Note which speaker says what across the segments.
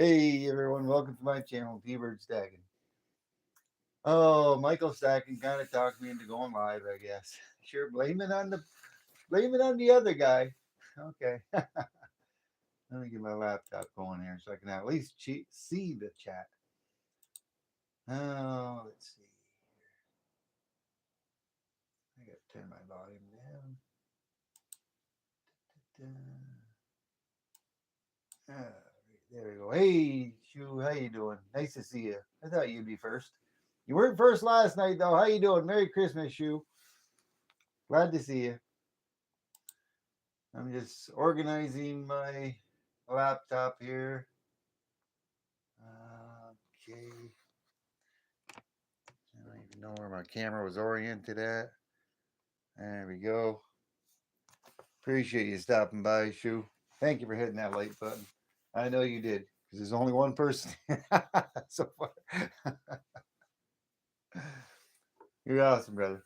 Speaker 1: Hey everyone, welcome to my channel, T-Bird Stacking. Oh, Michael Stacking kind of talked me into going live, I guess. Sure, blame it on the other guy. Okay, let me get my laptop going here so I can at least see the chat. Oh, let's see. I got to turn my volume down. There we go. Hey, Shu, how you doing? Nice to see you. I thought you'd be first. You weren't first last night though. How you doing? Merry Christmas, Shu. Glad to see you. I'm just organizing my laptop here. Okay. I don't even know where my camera was oriented at. There we go. Appreciate you stopping by, Shu. Thank you for hitting that like button. I know you did because there's only one person so far. You're awesome, brother.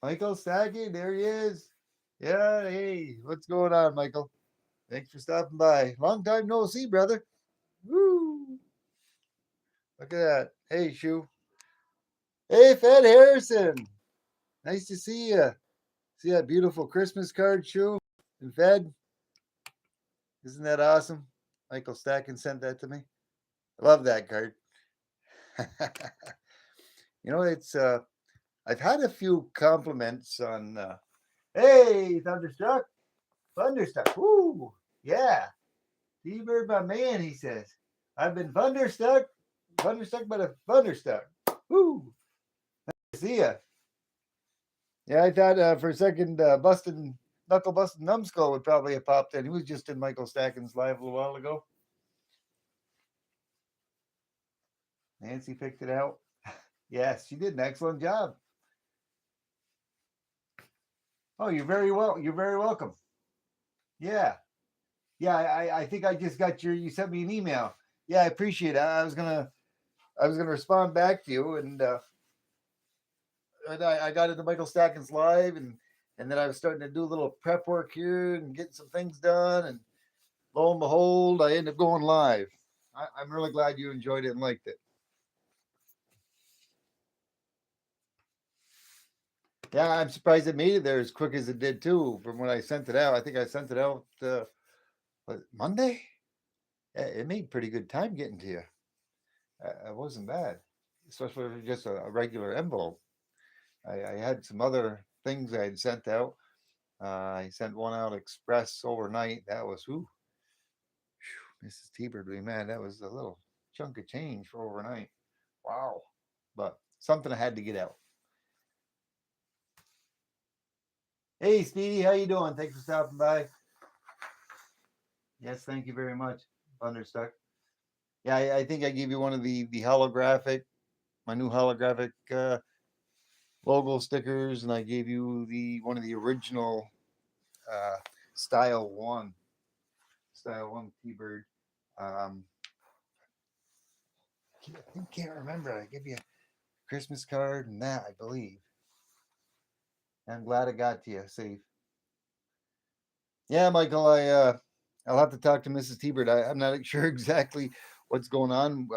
Speaker 1: Michael Sackey, there he is. Yeah, hey, what's going on, Michael? Thanks for stopping by. Long time no see, brother. Woo! Look at that. Hey, Shu. Hey, Fed Harrison. Nice to see you. See that beautiful Christmas card, Shu and Fed? Isn't that awesome? Michael Stacken sent that to me. I love that card. It's I've had a few compliments on hey, Thunderstruck. Woo, yeah. T-Bird, my man, he says. I've been thunderstruck by the thunderstruck. Woo, see ya. Yeah, I thought for a second, Knuckle Bustin' Numbskull would probably have popped in. He was just in Michael Stacken's live a little while ago. Nancy picked it out. Yes, she did an excellent job. Oh, you're very welcome. Yeah. Yeah, I think I just got you sent me an email. Yeah, I appreciate it. I was gonna respond back to you, and I got into Michael Stacken's live, and then I was starting to do a little prep work here and getting some things done, and lo and behold, I ended up going live. I'm really glad you enjoyed it and liked it. Yeah, I'm surprised it made it there as quick as it did too. From when I sent it out, I think I sent it out Monday. Yeah, it made pretty good time getting to you. It wasn't bad, especially for just a regular envelope. I had some other things I had sent out. I sent one out express overnight. That was Mrs. T-Bird, man, that was a little chunk of change for overnight. Wow, but something I had to get out. Hey, Speedy, how you doing? Thanks for stopping by. Yes, thank you very much, Thunderstruck. Yeah, I think I gave you one of the holographic, my new holographic logo stickers, and I gave you the one of the original uh, Style One T-Bird. Um, I can't remember. I gave you a Christmas card and that, I believe. I'm glad I got to you safe. Yeah, Michael, I'll have to talk to Mrs. T-Bird. I'm not sure exactly what's going on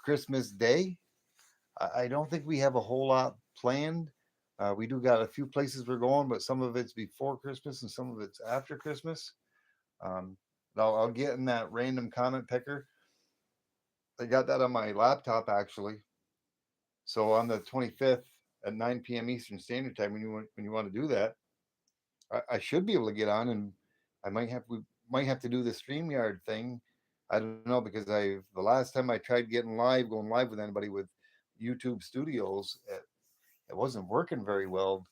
Speaker 1: Christmas Day. I don't think we have a whole lot planned. We do got a few places we're going, but some of it's before Christmas and some of it's after Christmas. Um, I'll get in that random comment picker. I got that on my laptop actually. So on the 25th at 9 p.m. Eastern Standard Time, when you want to do that, I should be able to get on, and we might have to do the StreamYard thing. I don't know because the last time I tried going live with anybody with YouTube Studios, it wasn't working very well.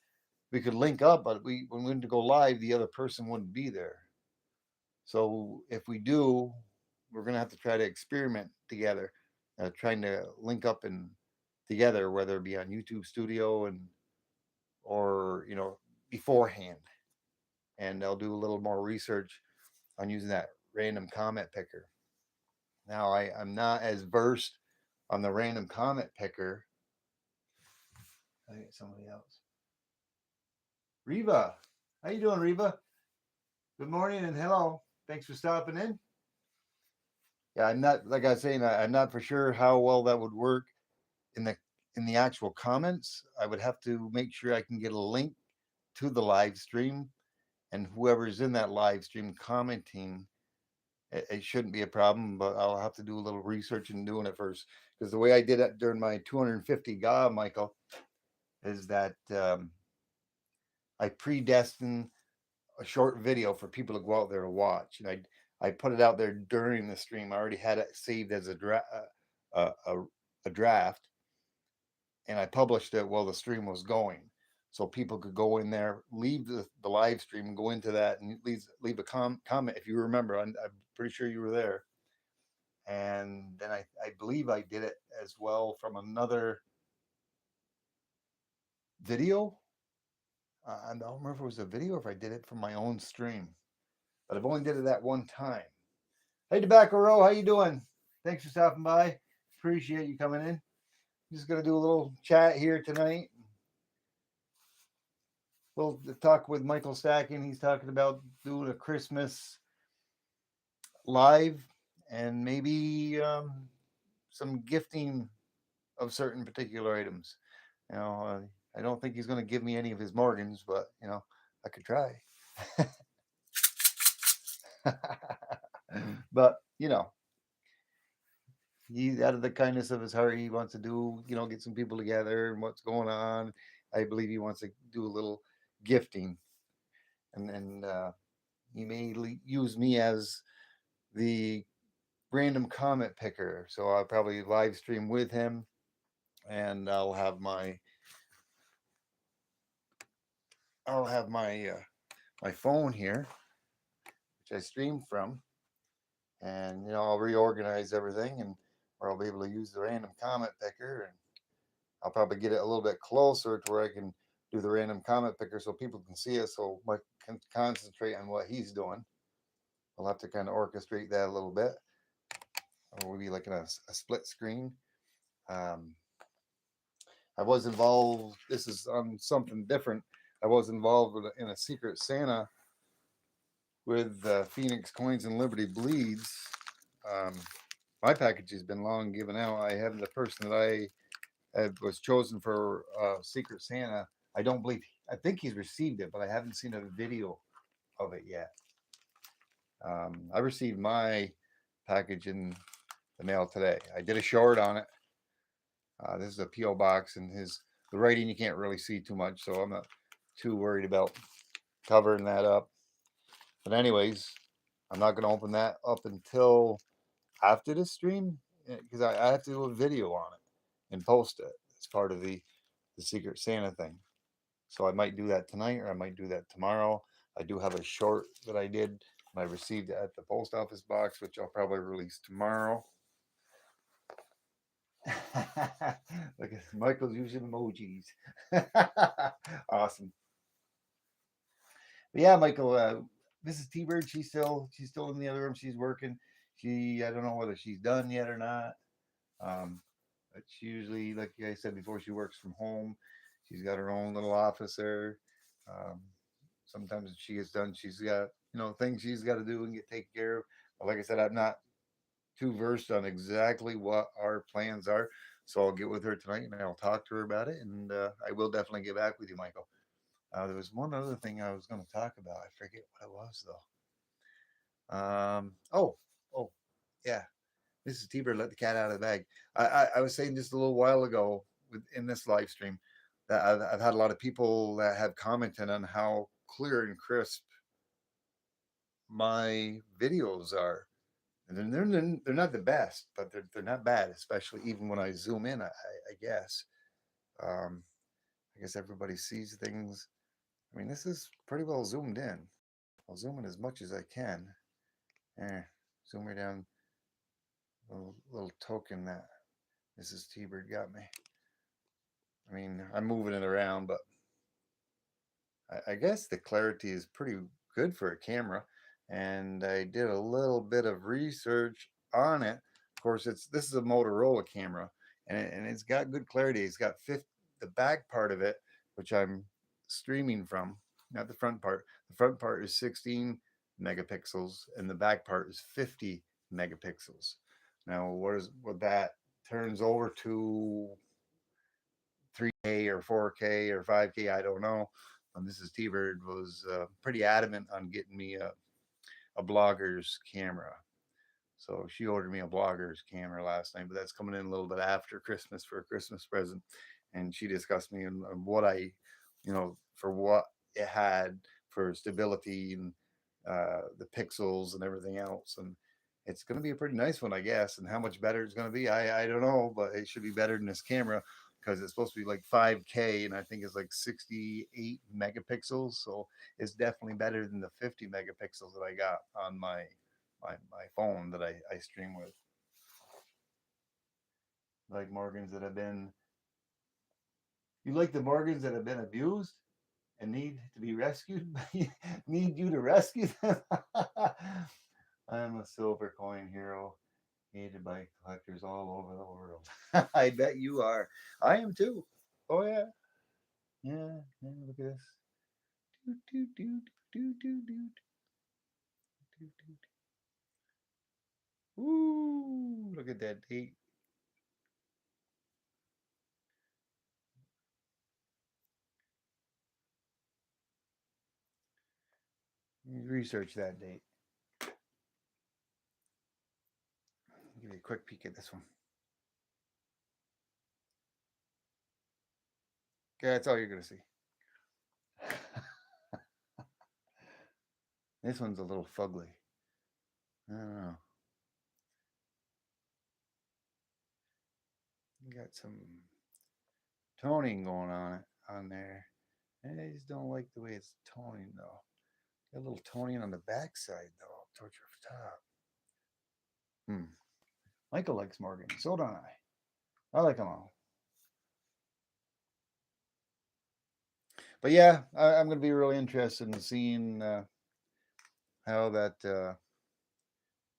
Speaker 1: We could link up, but when we went to go live, the other person wouldn't be there. So if we do, we're gonna have to try to experiment together, trying to link up and together, whether it be on YouTube Studio or beforehand, and I'll do a little more research on using that random comment picker. Now I'm not as versed on the random comment picker. I get somebody else. Reva, how you doing, Reva? Good morning and hello. Thanks for stopping in. Yeah, I'm not like I was saying. I'm not for sure how well that would work in the actual comments. I would have to make sure I can get a link to the live stream, and whoever's in that live stream commenting, it shouldn't be a problem. But I'll have to do a little research and doing it first, because the way I did it during my 250 GA, Michael, is that I predestined a short video for people to go out there to watch, and I put it out there during the stream. I already had it saved as a draft, and I published it while the stream was going, so people could go in there, leave the live stream, and go into that and leave a comment if you remember. I'm pretty sure you were there, and then I believe I did it as well from another video. I don't remember if it was a video or if I did it from my own stream, but I've only did it that one time. Hey, Tobacco Row, how you doing? Thanks for stopping by. Appreciate you coming in. Just gonna do a little chat here tonight. We'll talk with Michael Stacking. He's talking about doing a Christmas live and maybe some gifting of certain particular items. You know, I don't think he's going to give me any of his Morgans, but you know, I could try. But you know, he out of the kindness of his heart, he wants to do, you know, get some people together and what's going on. I believe he wants to do a little gifting, and he may use me as the random comment picker. So I'll probably live stream with him, and I'll have my my phone here, which I stream from, and you know I'll reorganize everything, and or I'll be able to use the random comment picker, and I'll probably get it a little bit closer to where I can do the random comment picker so people can see it, so I can concentrate on what he's doing. I'll have to kind of orchestrate that a little bit, or we'll be like in a split screen. Um, I was involved. This is on something different. I was involved in a Secret Santa with Phoenix Coins and Liberty Bleeds. Um, my package has been long given out. I have the person that was chosen for Secret Santa. I don't believe. I think he's received it, but I haven't seen a video of it yet. I received my package in the mail today. I did a short on it. This is a PO box, and the writing you can't really see too much, so I'm not too worried about covering that up. But anyways, I'm not going to open that up until after the stream because I have to do a video on it and post it. It's part of the Secret Santa thing. So I might do that tonight or I might do that tomorrow. I do have a short that I did and I received it at the post office box, which I'll probably release tomorrow. Look at Michael's using emojis. Awesome. But yeah, Michael, Mrs. T Bird, she's still in the other room. She's working. I don't know whether she's done yet or not. Um, but she usually, like I said before, she works from home. She's got her own little office there. Um, Sometimes when she gets done, she's got things she's got to do and get taken care of. But like I said, I'm not too versed on exactly what our plans are, so I'll get with her tonight and I'll talk to her about it, and I will definitely get back with you, Michael. There was one other thing I was going to talk about. I forget what it was though. Oh, yeah. Mrs. T-Bird let the cat out of the bag. I was saying just a little while ago in this live stream that I've had a lot of people that have commented on how clear and crisp my videos are. And they're not the best, but they're not bad, especially even when I zoom in. I guess. Um, I guess everybody sees things. I mean, this is pretty well zoomed in. I'll zoom in as much as I can. Zoom right down. Little token that Mrs. T-Bird got me. I mean, I'm moving it around, but I guess the clarity is pretty good for a camera. And I did a little bit of research on it. Of course, this is a Motorola camera, and it's got good clarity. It's got the back part of it, which I'm streaming from, not the front part. The front part is 16 megapixels, and the back part is 50 megapixels. Now, what that turns over to 3K or 4K or 5K, I don't know. Mrs. T-Bird was pretty adamant on getting me a blogger's camera. So she ordered me a blogger's camera last night, but that's coming in a little bit after Christmas for a Christmas present. And she discussed me on what for what it had for stability and the pixels and everything else. And it's going to be a pretty nice one, I guess. And how much better it's going to be, I don't know, but it should be better than this camera because it's supposed to be like 5K and I think it's like 68 megapixels. So it's definitely better than the 50 megapixels that I got on my phone that I stream with. Like Morgans that have been, you like the Morgans that have been abused and need to be rescued, need you to rescue them. I'm a silver coin hero, hated by collectors all over the world. I bet you are. I am too. Oh yeah, yeah. Yeah, look at this. Do, do, do, do, do, do, do, do. Ooh, look at that date. Research that date. Give you a quick peek at this one. Okay, that's all you're gonna see. This one's a little fugly. I don't know. You got some toning going on there. And I just don't like the way it's toning though. Got a little toning on the backside though, towards your top. Michael likes Morgan. So don't I. I like them all. But yeah, I'm going to be really interested in seeing how that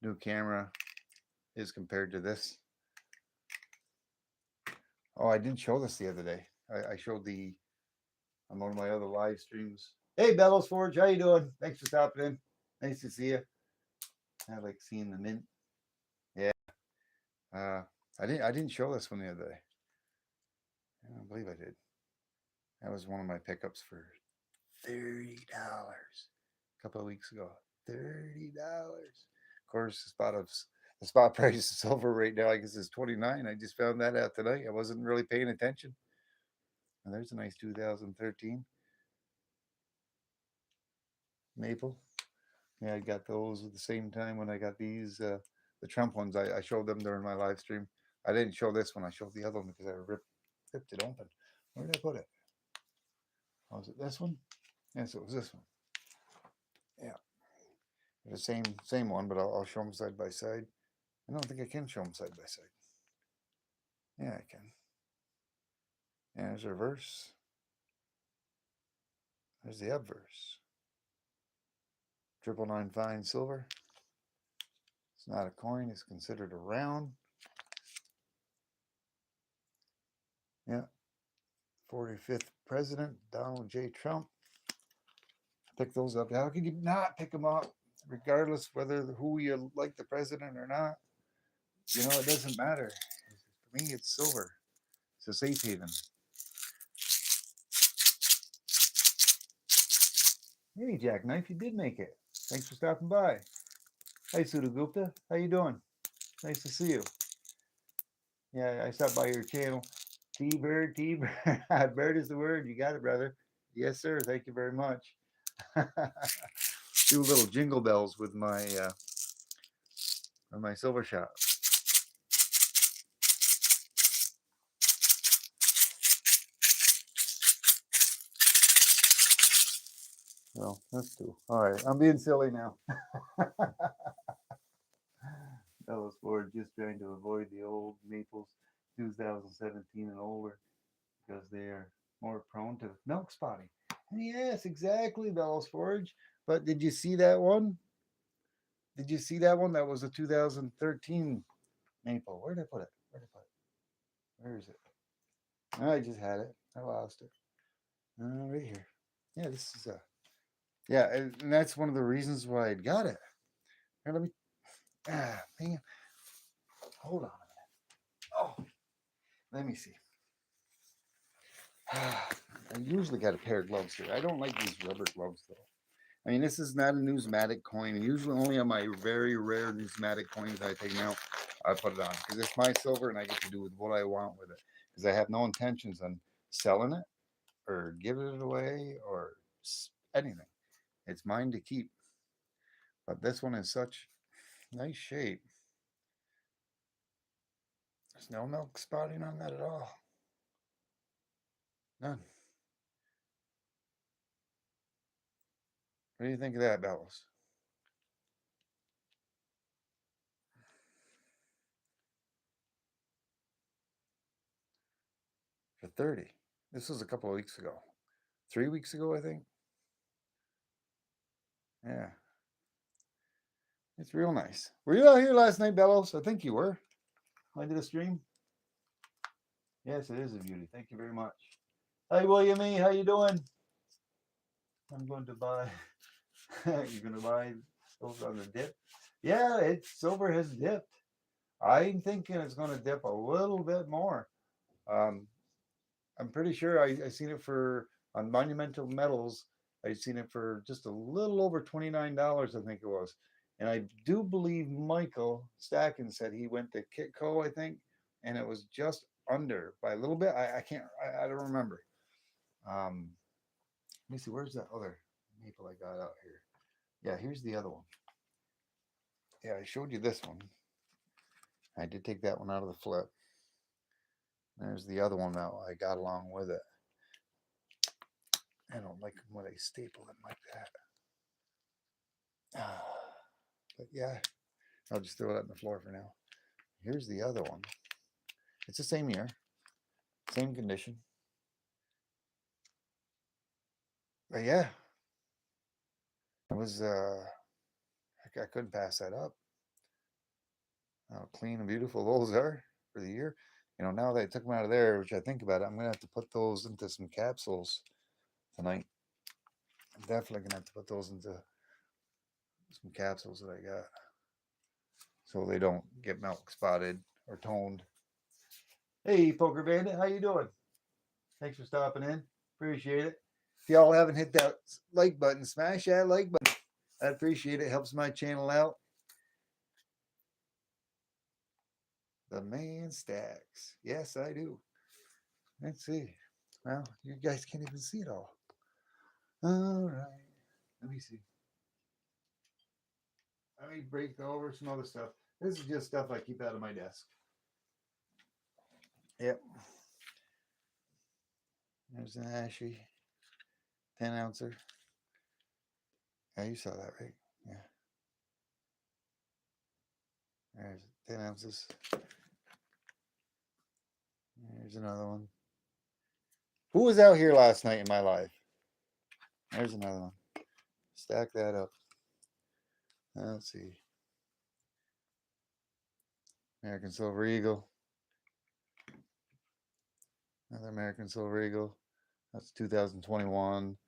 Speaker 1: new camera is compared to this. Oh, I didn't show this the other day. I showed the on one of my other live streams. Hey, Bellows Forge, how you doing? Thanks for stopping in. Nice to see you. I like seeing the mint. Yeah. I didn't show this one the other day. I don't believe I did. That was one of my pickups for $30 a couple of weeks ago. $30. Of course, the spot price of silver right now, I guess, is 29. I just found that out tonight. I wasn't really paying attention. And there's a nice 2013 maple. Yeah, I got those at the same time when I got these, the Trump ones. I showed them during my live stream. I didn't show this one. I showed the other one because I ripped it open. Where did I put it? Oh, was it this one? Yes, it was this one. Yeah, the same one, but I'll show them side by side. I don't think I can show them side by side. Yeah, I can. And there's reverse. There's the obverse. 999 fine silver. It's not a coin. It's considered a round. Yeah. 45th President Donald J. Trump. Pick those up. How can you not pick them up, regardless whether who you like the president or not? You know, it doesn't matter. For me, it's silver. It's a safe haven. Hey, Jackknife, you did make it. Thanks for stopping by. Hi, Sudha Gupta. How you doing? Nice to see you. Yeah, I stopped by your channel. T-Bird, T-Bird. Bird is the word. You got it, brother. Yes, sir. Thank you very much. Do little jingle bells with my silver shot. Well, that's cool. All right, I'm being silly now. Bellows Ford just trying to avoid the old Maples 2017 and older because they are more prone to milk spotting. And yes, exactly, Bellows Forge. But did you see that one? Did you see that one? That was a 2013 maple. Where did I put it? Where did I put it? Where is it? I just had it. I lost it. Right here. Yeah, this is a Yeah, and that's one of the reasons why I got it. Here, let me. Man, hold on a minute. Oh, let me see. I usually got a pair of gloves here. I don't like these rubber gloves though. I mean, this is not a numismatic coin. Usually, only on my very rare numismatic coins I take out, I put it on because it's my silver and I get to do with what I want with it. Because I have no intentions on selling it or giving it away or anything. It's mine to keep. But this one is such nice shape. There's no milk spotting on that at all. None. What do you think of that, Bellows? For 30. This was a couple of weeks ago. 3 weeks ago, I think. Yeah. It's real nice. Were you out here last night, Bellows? I think you were. I did a stream. Yes, it is a beauty. Thank you very much. Hi, Williamie. How you doing? I'm going to buy. You're going to buy silver on the dip? Yeah, silver has dipped. I'm thinking it's going to dip a little bit more. Um, I'm pretty sure I seen it for on Monumental Metals. I seen it for just a little over $29, I think it was. And I do believe Michael Stacken said he went to Kitco, I think, and it was just under by a little bit. I can't, I don't remember. Um, Let me see, where's that other maple I got out here? Yeah, here's the other one. Yeah, I showed you this one. I did take that one out of the flip. There's the other one that I got along with it. I don't like when they staple it like that. But yeah, I'll just throw it on the floor for now. Here's the other one. It's the same year, same condition. But yeah, it was. I couldn't pass that up. How clean and beautiful those are for the year. Now that I took them out of there, which I think about it, I'm gonna have to put those into some capsules tonight. I'm definitely gonna have to put those into some capsules that I got, so they don't get milk spotted or toned. Hey, Poker Bandit, how you doing? Thanks for stopping in. Appreciate it. If y'all haven't hit that like button, smash that like button. I appreciate it. Helps my channel out. The man stacks. Yes, I do. Let's see. Well, you guys can't even see it all. All right. Let me see. Let me break over some other stuff. This is just stuff I keep out of my desk. Yep. There's an Ashy 10 ouncer. Yeah, you saw that, right? Yeah. There's 10 ounces. There's another one. Who was out here last night in my life? There's another one. Stack that up. Let's see. American Silver Eagle. Another American Silver Eagle. That's 2021.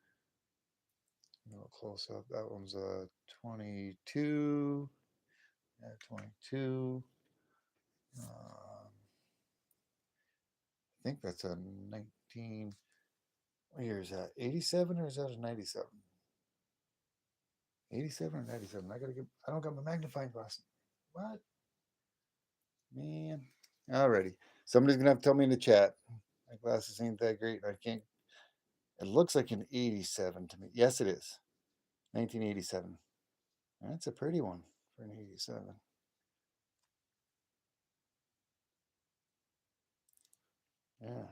Speaker 1: A little close up. That one's a 22. Yeah, 22. I think that's a 19. What year is that? 87 or is that a 97? 87 or 97? I don't got my magnifying glass. What? Man. Alrighty. Somebody's gonna have to tell me in the chat. My glasses ain't that great. I can't. It looks like an 87 to me. Yes, it is. 1987. That's a pretty one for an 87. Yeah.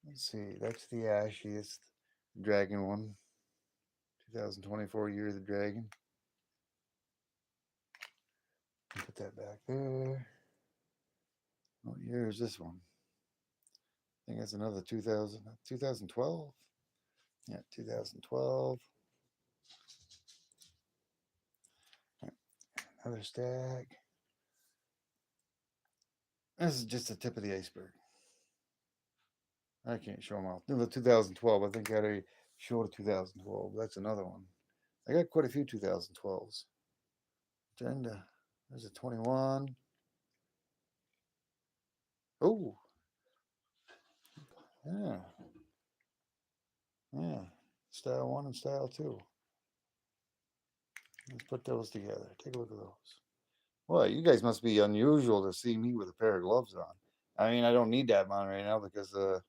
Speaker 1: Let's see. That's the ashiest dragon one. 2024 Year of the Dragon. Put that back there. What year is this one? I think that's another 2012. Yeah, 2012. Another stack. This is just the tip of the iceberg. I can't show them all. The 2012, I think I already Short 2012. That's another one. I got quite a few 2012s. Trying to, there's a 21. Oh, yeah, yeah. Style 1 and Style 2. Let's put those together. Take a look at those. Well, you guys must be unusual to see me with a pair of gloves on. I mean, I don't need that on right now because they're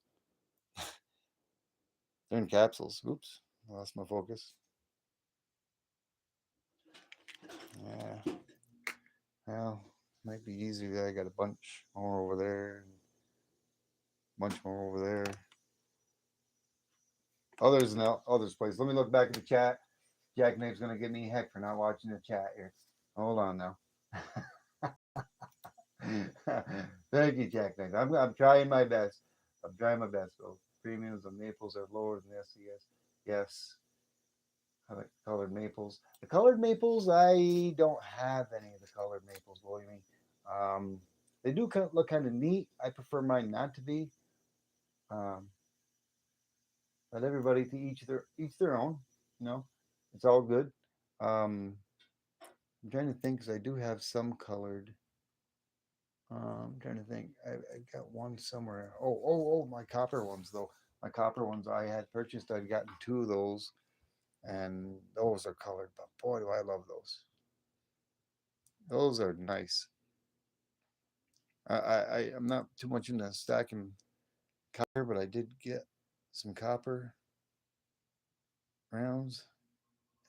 Speaker 1: in capsules. Oops, I lost my focus. Yeah, well, might be easier. I got a bunch more over there, a bunch more over there. Others now, others place. Let me look back at the chat. Jackknife's gonna give me heck for not watching the chat here. Hold on now. Thank you, Jackknife. I'm trying my best. I'm trying my best. So premiums of maples are lower than SES. Yes. I like colored maples. The colored maples, I don't have any of the colored maples, believe me. Um, they do look kind of neat. I prefer mine not to be. Um, but everybody to each their own. You know, it's all good. Um, I'm trying to think because I do have some colored. I'm trying to think. I got one somewhere. Oh! My copper ones though. My copper ones I had purchased. I'd gotten two of those, and those are colored. But boy, do I love those. Those are nice. I'm not too much into stacking copper, but I did get some copper rounds,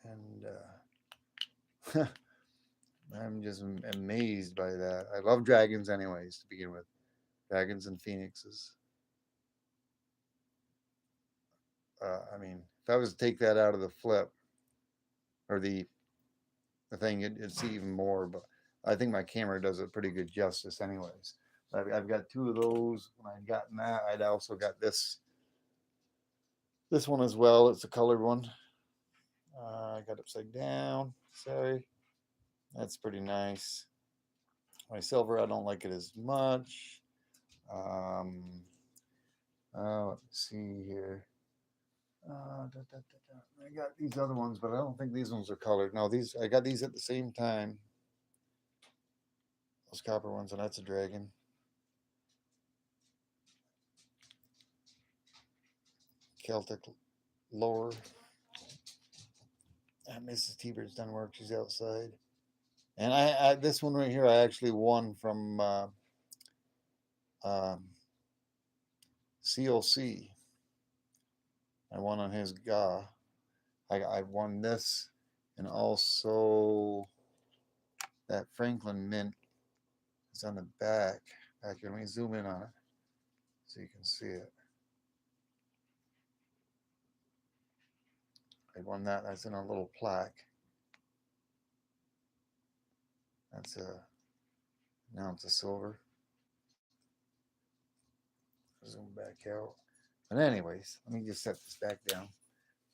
Speaker 1: and I'm just amazed by that. I love dragons, anyways, to begin with. Dragons and phoenixes. I mean, if I was to take that out of the flip or the thing, it'd see even more. But I think my camera does a pretty good justice, anyways. I've got two of those. When I'd gotten that, I'd also got this one as well. It's a colored one. I got upside down. Sorry, that's pretty nice. My silver, I don't like it as much. Um, let's see here. I got these other ones, but I don't think these ones are colored. No, these I got these at the same time. Those copper ones, and that's a dragon. Celtic lore. Mrs. T-Bird's done work. She's outside. And I this one right here, I actually won from um, COC. I won on his GA. I won this, and also that Franklin Mint is on the back. Back here, let me zoom in on it so you can see it. I won that. That's in a little plaque. That's a now it's a silver. Zoom back out. But anyways, let me just set this back down.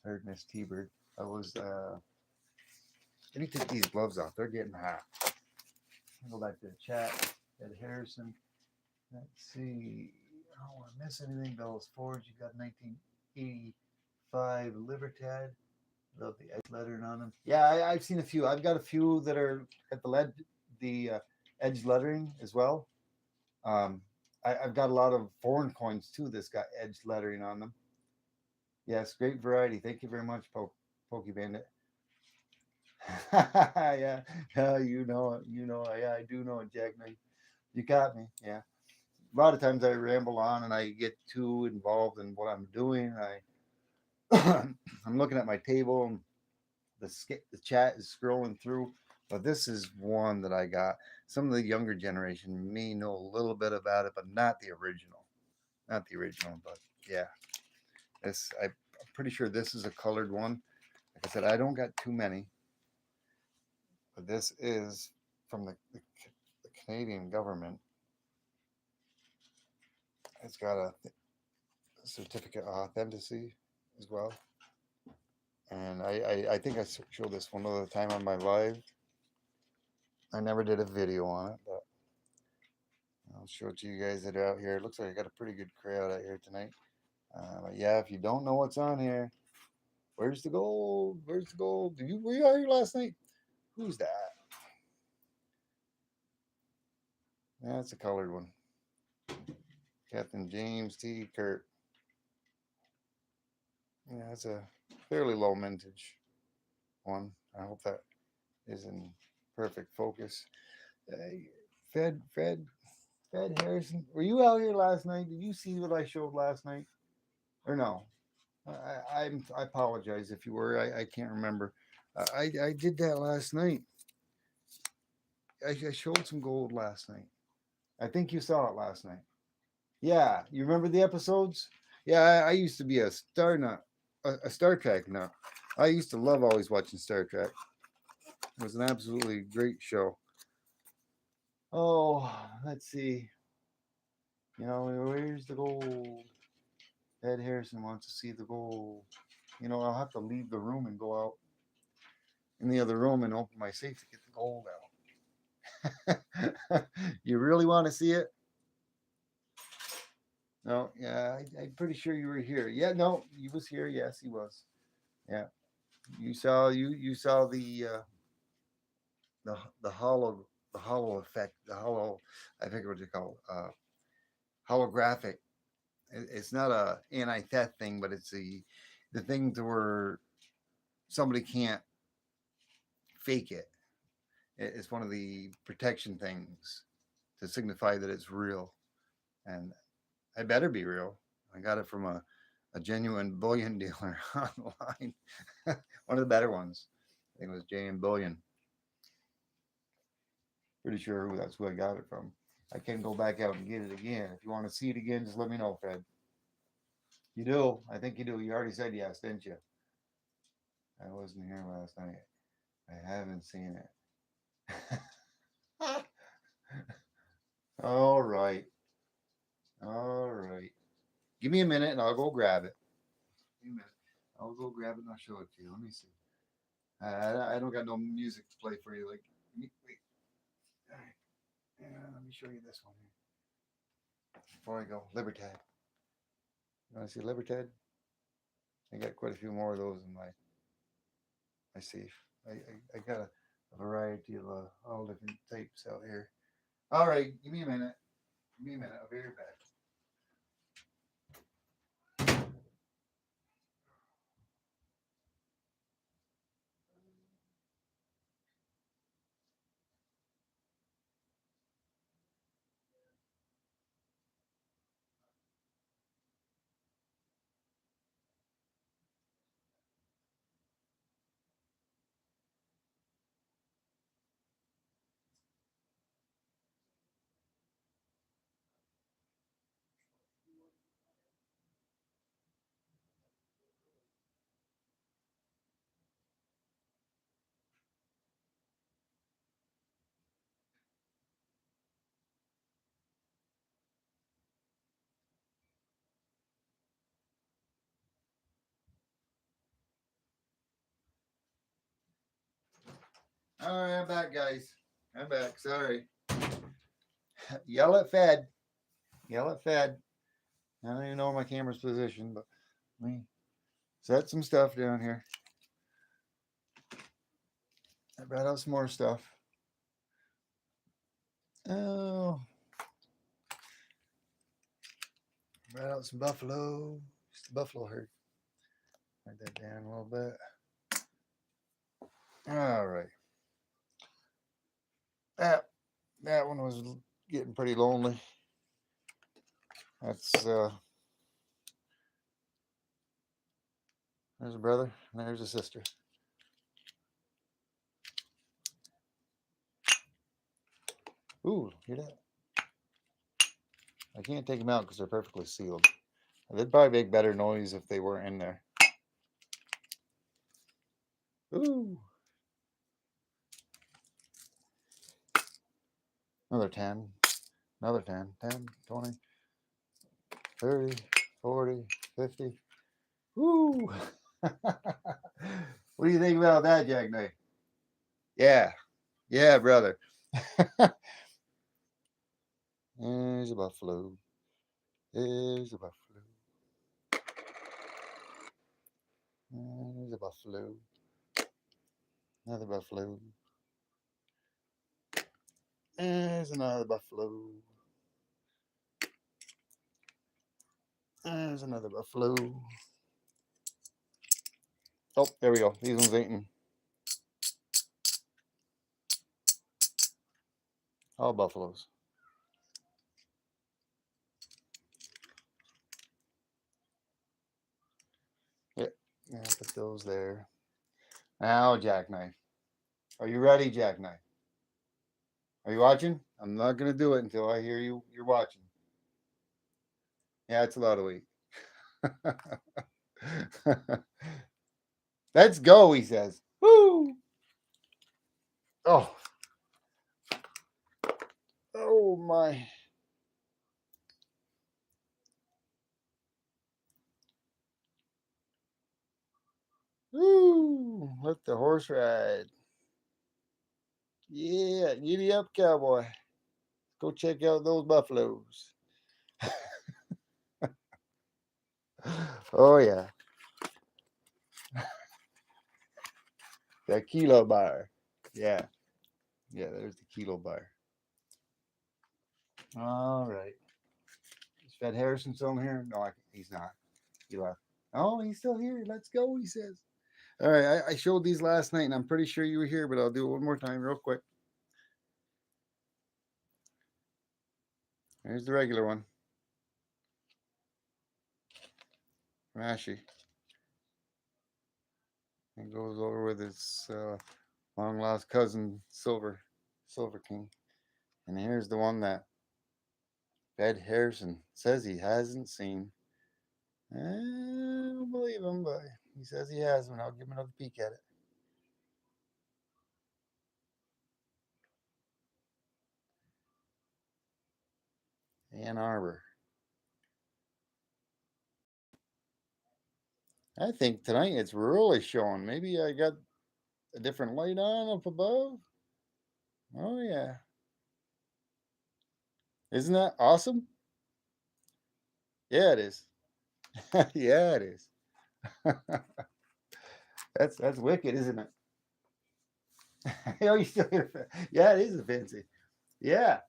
Speaker 1: Heard Miss T-Bird. I was let me take these gloves off. They're getting hot. I'll go back to the chat. Ed Harrison. Let's see. I don't want to miss anything. Bellows Forge. You got 1985 Libertad. Love the edge lettering on them. Yeah, I've seen a few. I've got a few that are at the edge lettering as well. Um, I've got a lot of foreign coins too that's got edge lettering on them. Yes, great variety. Thank you very much, Pokey Bandit. Yeah, you know it. You know it. Yeah, I do know it, Jackknife. You got me. Yeah. A lot of times I ramble on and I get too involved in what I'm doing. I'm looking at my table and the chat is scrolling through. But this is one that I got. Some of the younger generation may know a little bit about it, but not the original. Not the original, but yeah. I'm pretty sure this is a colored one. Like I said, I don't got too many, but this is from the Canadian government. It's got a certificate of authenticity as well. And I think I showed this one other time on my live. I never did a video on it, but I'll show it to you guys that are out here. It looks like I got a pretty good crowd out here tonight. But yeah, if you don't know what's on here, Where's the gold? Where's the gold? Were you out here last night? Who's that? That's a colored one. Captain James T. Kirk. Yeah, it's a fairly low mintage one. I hope that is in perfect focus. Uh, Fred Harrison. Were you out here last night? Did you see what I showed last night? Or no? I apologize if you were. I can't remember. I did that last night. I showed some gold last night. I think you saw it last night. Yeah, you remember the episodes? Yeah, I used to be a Star nut, a Star Trek nut. I used to love always watching Star Trek. It was an absolutely great show. Oh, let's see. Where's the gold? Ed Harrison wants to see the gold. I'll have to leave the room and go out in the other room and open my safe to get the gold out. You really want to see it? No, yeah, I'm pretty sure you were here. Yeah, no, he was here. Yes, he was. Yeah, you saw the the hollow the hollow effect, the hollow. I think what you call holographic. It's not a anti-theft thing, but it's the thing to where somebody can't fake it. It's one of the protection things to signify that it's real, and I better be real. I got it from a genuine bullion dealer online. One of the better ones. I think it was JM Bullion. Pretty sure that's who I got it from. I can go back out and get it again. If you want to see it again, just let me know, Fred. You do? I think you do. You already said yes, didn't you? I wasn't here last night. I haven't seen it. All right. All right. Give me a minute and I'll go grab it. Give me a minute. I'll go grab it and I'll show it to you. Let me see. I don't got no music to play for you. Like, wait. All right. Yeah, let me show you this one here before I go. Libertad. You want to see Libertad? I got quite a few more of those in my safe. I got a variety of all different types out here. All right, give me a minute. Give me a minute. I'll be right back. All right, I'm back, guys. I'm back. Sorry. Yell at Fed. Yell at Fed. I don't even know where my camera's positioned, but let me set some stuff down here. I brought out some more stuff. Oh, brought out some buffalo. Just the buffalo herd. Write that down a little bit. All right. That one was getting pretty lonely. That's there's a brother and there's a sister. Ooh, hear that? I can't take them out because they're perfectly sealed. They'd probably make better noise if they weren't in there. Ooh. Another 10. Another 10. 10, 20, 30, 40, 50. Woo! What do you think about that, Jack Knight? Yeah. Yeah, brother. There's a buffalo. There's a buffalo. There's a buffalo. Another buffalo. There's another buffalo. There's another buffalo. Oh, there we go. These ones eating. All buffaloes. Yep. Yeah, put those there. Now, Jackknife. Are you ready, Jackknife? Are you watching? I'm not gonna do it until I hear you're watching. Yeah, it's a lot of weight. Let's go, he says. Woo! Oh, oh my. Woo! Let the horse ride. Yeah, giddy up, cowboy. Go check out those buffaloes. Oh yeah, that kilo bar. Yeah, yeah. There's the kilo bar. All right. Is Fed Harrison still here? No, he's not. He left. Oh, he's still here. Let's go. He says. All right. I showed these last night, and I'm pretty sure you were here, but I'll do it one more time, real quick. Here's the regular one. Rashi. It goes over with his long lost cousin, Silver King. And here's the one that Fed Harrison says he hasn't seen. I don't believe him, but he says he has one. I'll give him another peek at it. Ann Arbor. I think tonight it's really showing. Maybe I got a different light on up above. Oh, yeah. Isn't that awesome? Yeah, it is. Yeah, it is. That's wicked, isn't it? Oh, you still hear? Yeah, it is fancy. Yeah,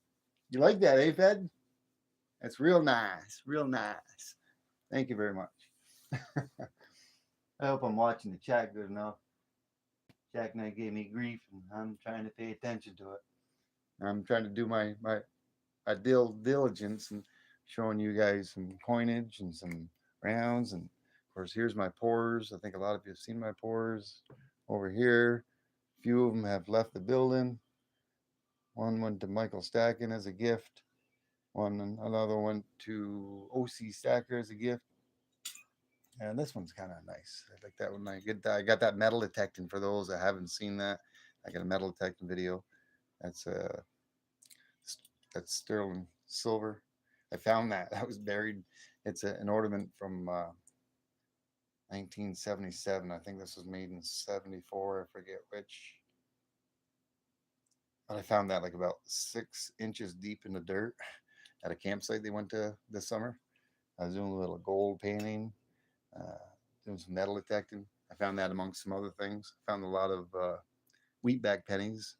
Speaker 1: you like that, eh, Fed? That's real nice, real nice. Thank you very much. I hope I'm watching the chat good enough. Jack Knight gave me grief, and I'm trying to pay attention to it. I'm trying to do my diligence and showing you guys some coinage and some rounds. And of course, here's my pours. I think a lot of you have seen my pours over here. A few of them have left the building. One went to Michael Stacken as a gift. Another went to OC Stacker as a gift. And this one's kind of nice. I like that one. I got that metal detecting for those that haven't seen that. I got a metal detecting video. That's that's sterling silver. I found that was buried. It's an ornament from 1977. I think this was made in 74. I forget which. But I found that like about 6 inches deep in the dirt at a campsite they went to this summer. I was doing a little gold painting, uh, doing some metal detecting. I found that amongst some other things. I found a lot of wheatback pennies,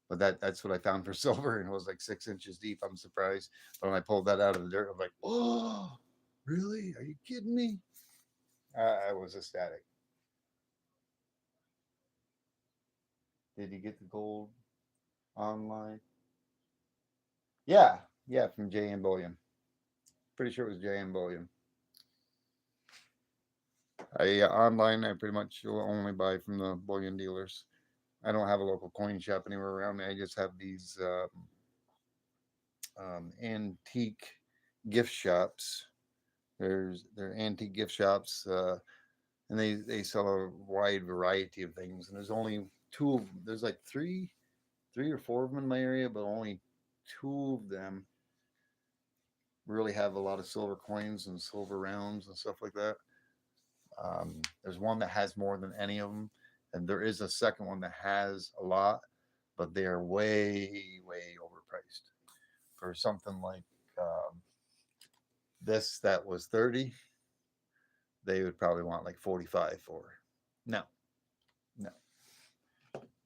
Speaker 1: but that's what I found for silver, and it was like 6 inches deep. I'm surprised, but when I pulled that out of the dirt, I'm like, "Oh, really? Are you kidding me?" I was ecstatic. Did you get the gold online? Yeah, yeah, from JM Bullion. Pretty sure it was JM Bullion. Online, I pretty much will only buy from the bullion dealers. I don't have a local coin shop anywhere around me. I just have these antique gift shops. They're antique gift shops, and they sell a wide variety of things. And there's only two of them. There's like three or four of them in my area, but only two of them really have a lot of silver coins and silver rounds and stuff like that. There's one that has more than any of them, and there is a second one that has a lot, but they are way overpriced for something like this that was 30. They would probably want like 45 for. No, no.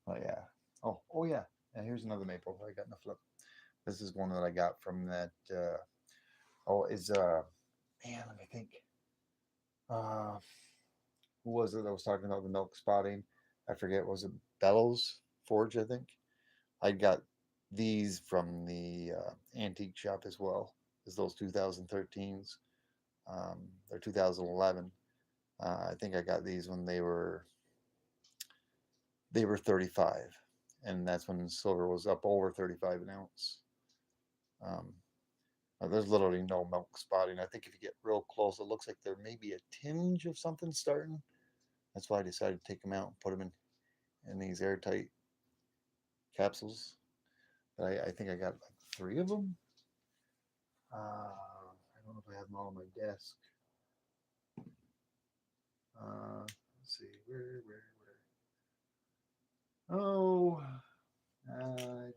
Speaker 1: Oh yeah. Oh yeah. And here's another maple I got in the flip. This is one that I got from that. Is man, let me think. Uh, who was it that was talking about the milk spotting? I forget. Was it Bellows Forge? I think I got these from the antique shop as well as those 2013s. They're 2011. I think I got these when they were 35, and that's when silver was up over 35 an ounce. Um, there's literally no milk spotting. I think if you get real close, it looks like there may be a tinge of something starting. That's why I decided to take them out and put them in these airtight capsules. But I think I got like three of them. I don't know if I have them all on my desk. Let's see, where? Oh, I don't know.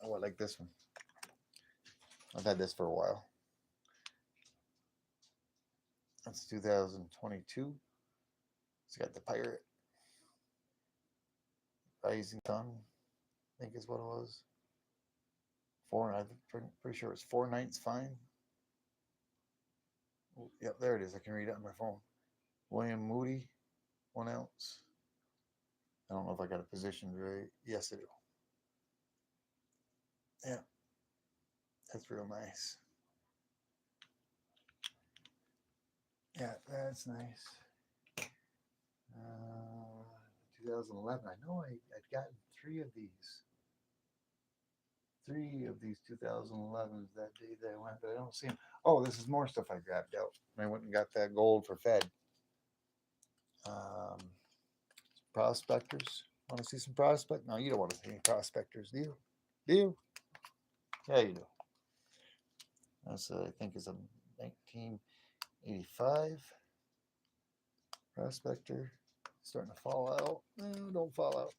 Speaker 1: Oh, I like this one. I've had this for a while. That's 2022. It's got the pirate rising sun. I think is what it was. I'm pretty sure it's 4 nights fine. Oh, yep, there it is. I can read it on my phone. William Moody, 1 ounce. I don't know if I got it positioned right. Yes, I do. Yeah, that's real nice. Yeah, that's nice. 2011. I know I'd gotten three of these 2011s that day that I went, but I don't see them. Oh, this is more stuff I grabbed out. I went and got that gold for Fed. Um, prospectors. Want to see some prospect? No, you don't want to see any prospectors, do you? Do you? Yeah, you do. That's I think is a 1985 prospector. Starting to fall out. No, don't fall out.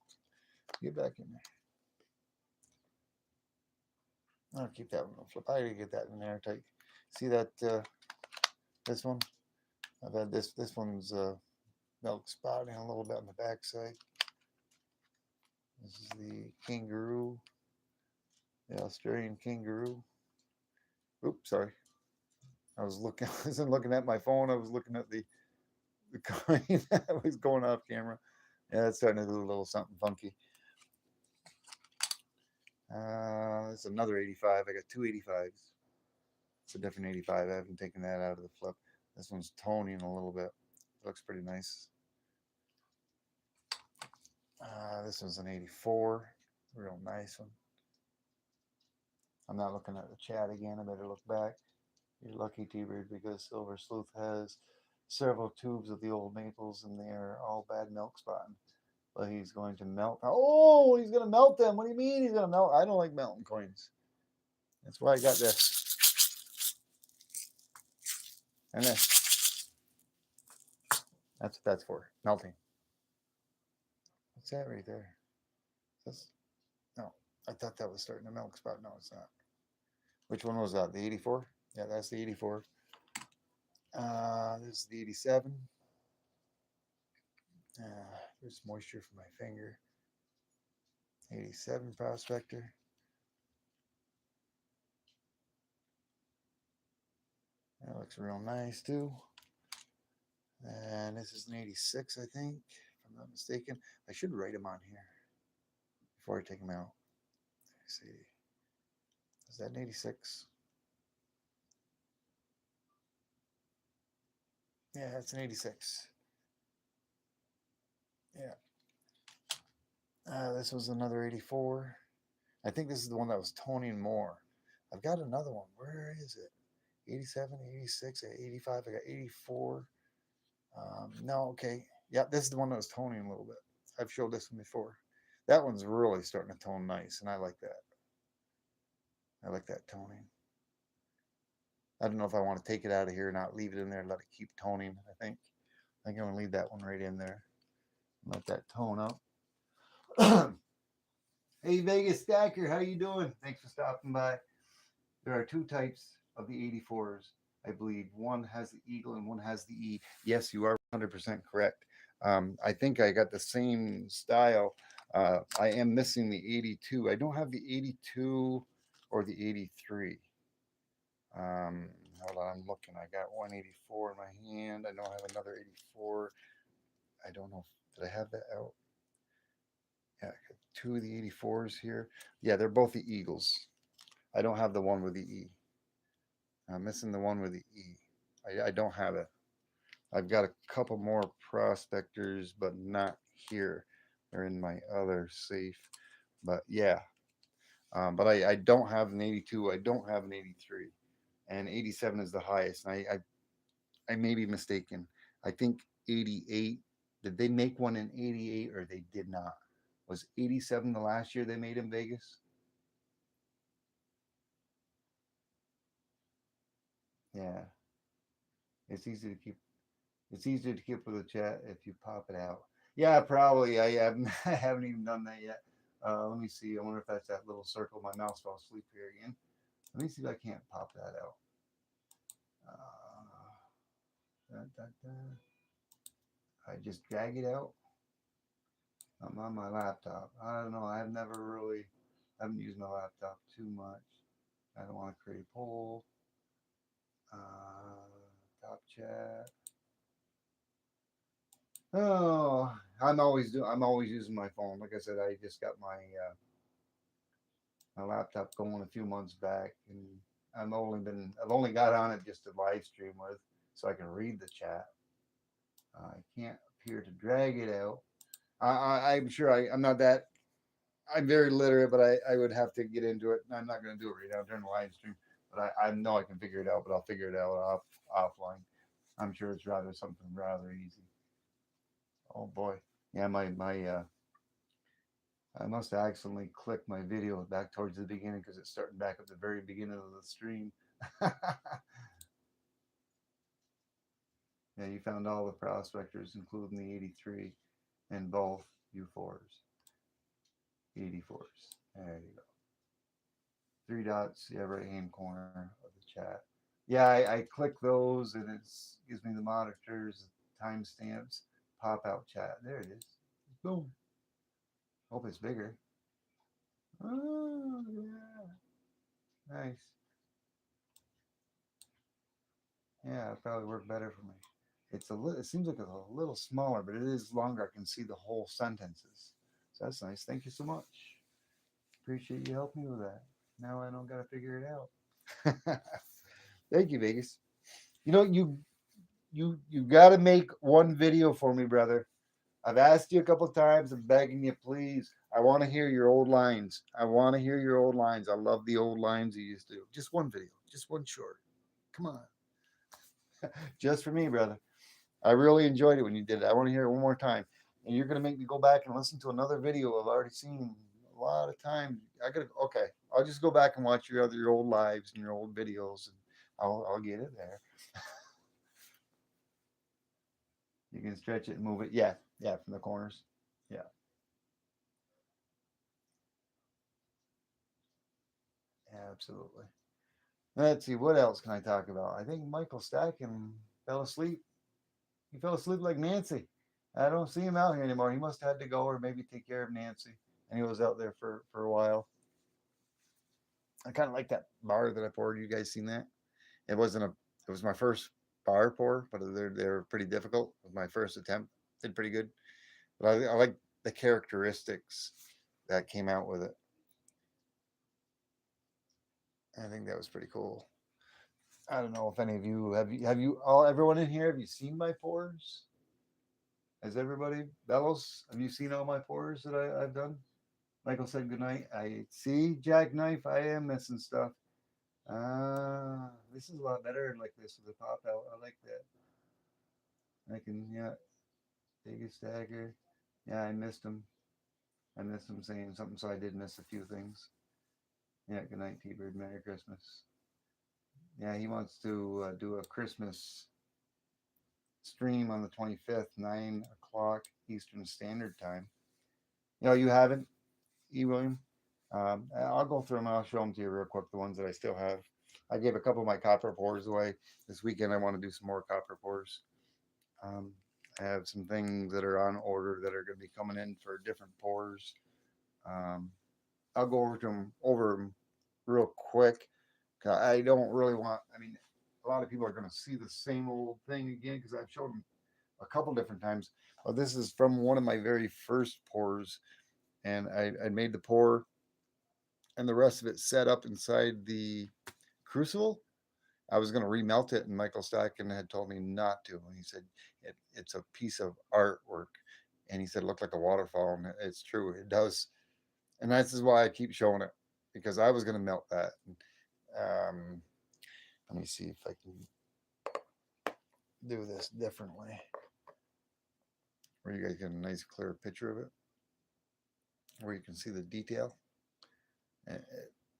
Speaker 1: Get back in there. I'll keep that one on flip. I gotta get that in there tight. See that this one? I've had this. This one's milk spotting a little bit on the backside. This is the kangaroo, the Australian kangaroo. Oops, sorry. I wasn't looking at my phone. I was looking at the coin that was going off camera. Yeah, it's starting to do a little something funky. It's another 85. I got two 85s. It's a different 85. I haven't taken that out of the flip. This one's toning a little bit. It looks pretty nice. This one's an 84. Real nice one. I'm not looking at the chat again. I better look back. You're lucky, T-Bird, because Silver Sleuth has several tubes of the old maples, and they're all bad milk spotting. But he's going to melt. Oh, he's going to melt them. What do you mean he's going to melt? I don't like melting coins. That's why I got this. And this. That's what that's for. Melting. What's that right there? No, I thought that was starting to milk spot. No, it's not. Which one was that? The 84? Yeah, that's the 84. This is the 87. There's moisture from my finger. 87 prospector. That looks real nice too. And this is an 86, I think, if I'm not mistaken. I should write them on here before I take them out. Let's see. Is that an 86? Yeah, it's an 86. Yeah. This was another 84. I think this is the one that was toning more. I've got another one. Where is it? 87, 86, 85. I got 84. No, okay. Yeah, this is the one that was toning a little bit. I've showed this one before. That one's really starting to tone nice, and I like that. I like that toning. I don't know if I want to take it out of here or not. Leave it in there, let it keep toning. I think I'm going to leave that one right in there. Let that tone up. Hey, Vegas Stacker, how you doing? Thanks for stopping by. There are two types of the 84s. I believe one has the eagle and one has the E. Yes, you are 100% correct. I think I got the same style. I am missing the 82. I don't have the 82 or the 83. Um, Hold on, I'm looking. I got 184 in my hand. I don't have another 84. I don't know. Did I have that out? Yeah, I got two of the 84s here. Yeah, they're both the Eagles. I don't have the one with the E. I'm missing the one with the E. I don't have it. I've got a couple more prospectors, but not here. They're in my other safe. But yeah, but I don't have an 82. I don't have an 83, and 87 is the highest. And I may be mistaken. I think 88. Did they make one in 88 or they did not? Was 87 the last year they made in Vegas? Yeah, it's easy to keep. It's easier to keep with the chat if you pop it out. Yeah, probably. I haven't, I haven't even done that yet. Let me see. I wonder if that's that little circle. My mouse fell asleep here again. Let me see if I can't pop that out. Da, da, da. I just drag it out. I'm on my laptop. I don't know. I've never really, I haven't used my laptop too much. I don't want to create a poll. Top chat. Oh, I'm always using my phone. Like I said, I just got my laptop going a few months back, and I've only got on it just to live stream with, so I can read the chat. I can't appear to drag it out. I'm sure I'm not that. I'm very literate, but I would have to get into it. I'm not going to do it right now during the live stream, but I know I can figure it out. But I'll figure it out offline. I'm sure it's rather something rather easy. Oh boy, yeah, my I must have accidentally clicked my video back towards the beginning because it's starting back at the very beginning of the stream. Yeah, you found all the prospectors, including the 83 and both U4s, 84s. There you go. Three dots, yeah, right hand corner of the chat. Yeah, I click those and it gives me the monitors, timestamps, pop out chat. There it is. Boom. Hope it's bigger. Oh, yeah. Nice. Yeah, it probably work better for me. It seems like it's a little smaller, but it is longer. I can see the whole sentences. So that's nice. Thank you so much. Appreciate you helping me with that. Now I don't got to figure it out. Thank you, Vegas. You know, you got to make one video for me, brother. I've asked you a couple times. I'm begging you, please. I want to hear your old lines. I want to hear your old lines. I love the old lines you used to do. Just one video, just one short. Come on, just for me, brother. I really enjoyed it when you did it. I want to hear it one more time. And you're gonna make me go back and listen to another video I've already seen a lot of times. I gotta okay. I'll just go back and watch your old lives and your old videos, and I'll get it there. You can stretch it and move it. Yeah, yeah, from the corners. Yeah, absolutely. Let's see, what else can I talk about? I think Michael Stacken fell asleep. He fell asleep like Nancy. I don't see him out here anymore. He must have had to go or maybe take care of Nancy. And he was out there for a while. I kind of like that bar that I poured. You guys seen that? It wasn't a. It was my first bar pour, but they're pretty difficult. It was my first attempt. Did pretty good, but I like the characteristics that came out with it. I think that was pretty cool. I don't know if any of you have you all everyone in here have you seen my pours? Has everybody Bellows? Have you seen all my pours that I've done? Michael said good night. I see Jackknife. I am missing stuff. This is a lot better like this with the pop out. I like that. I can yeah, take a stagger. Yeah, I missed him. I missed him saying something, so I did miss a few things. Yeah, good night, T Bird. Merry Christmas. Yeah, he wants to do a Christmas stream on the 25th, 9 o'clock Eastern Standard Time. You know, you haven't, E. William? I'll go through them and I'll show them to you real quick, the ones that I still have. I gave a couple of my copper pours away this weekend. I want to do some more copper pours. Um, I have some things that are on order that are going to be coming in for different pours. Um, I'll go over them real quick. I don't really want. I mean, a lot of people are going to see the same old thing again because I've showed them a couple different times. Well, this is from one of my very first pours, and I made the pour, and the rest of it set up inside the crucible. I was going to remelt it, and Michael Stockton had told me not to. And he said it's a piece of artwork, and he said it looked like a waterfall, and it's true, it does. And that's is why I keep showing it because I was going to melt that. Um, let me see if I can do this differently, where you guys get a nice clear picture of it, where you can see the detail.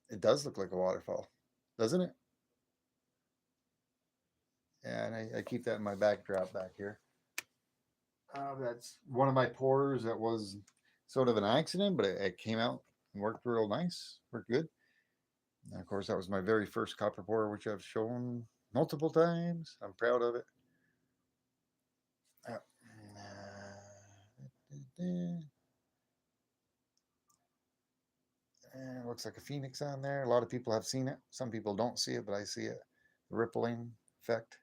Speaker 1: It does look like a waterfall, doesn't it? And I keep that in my backdrop back here. That's one of my pours that was sort of an accident, but it came out and worked real nice, worked good. And of course, that was my very first copper pour, which I've shown multiple times. I'm proud of it. Uh, it looks like a phoenix on there. A lot of people have seen it. Some people don't see it, but I see it. The rippling effect.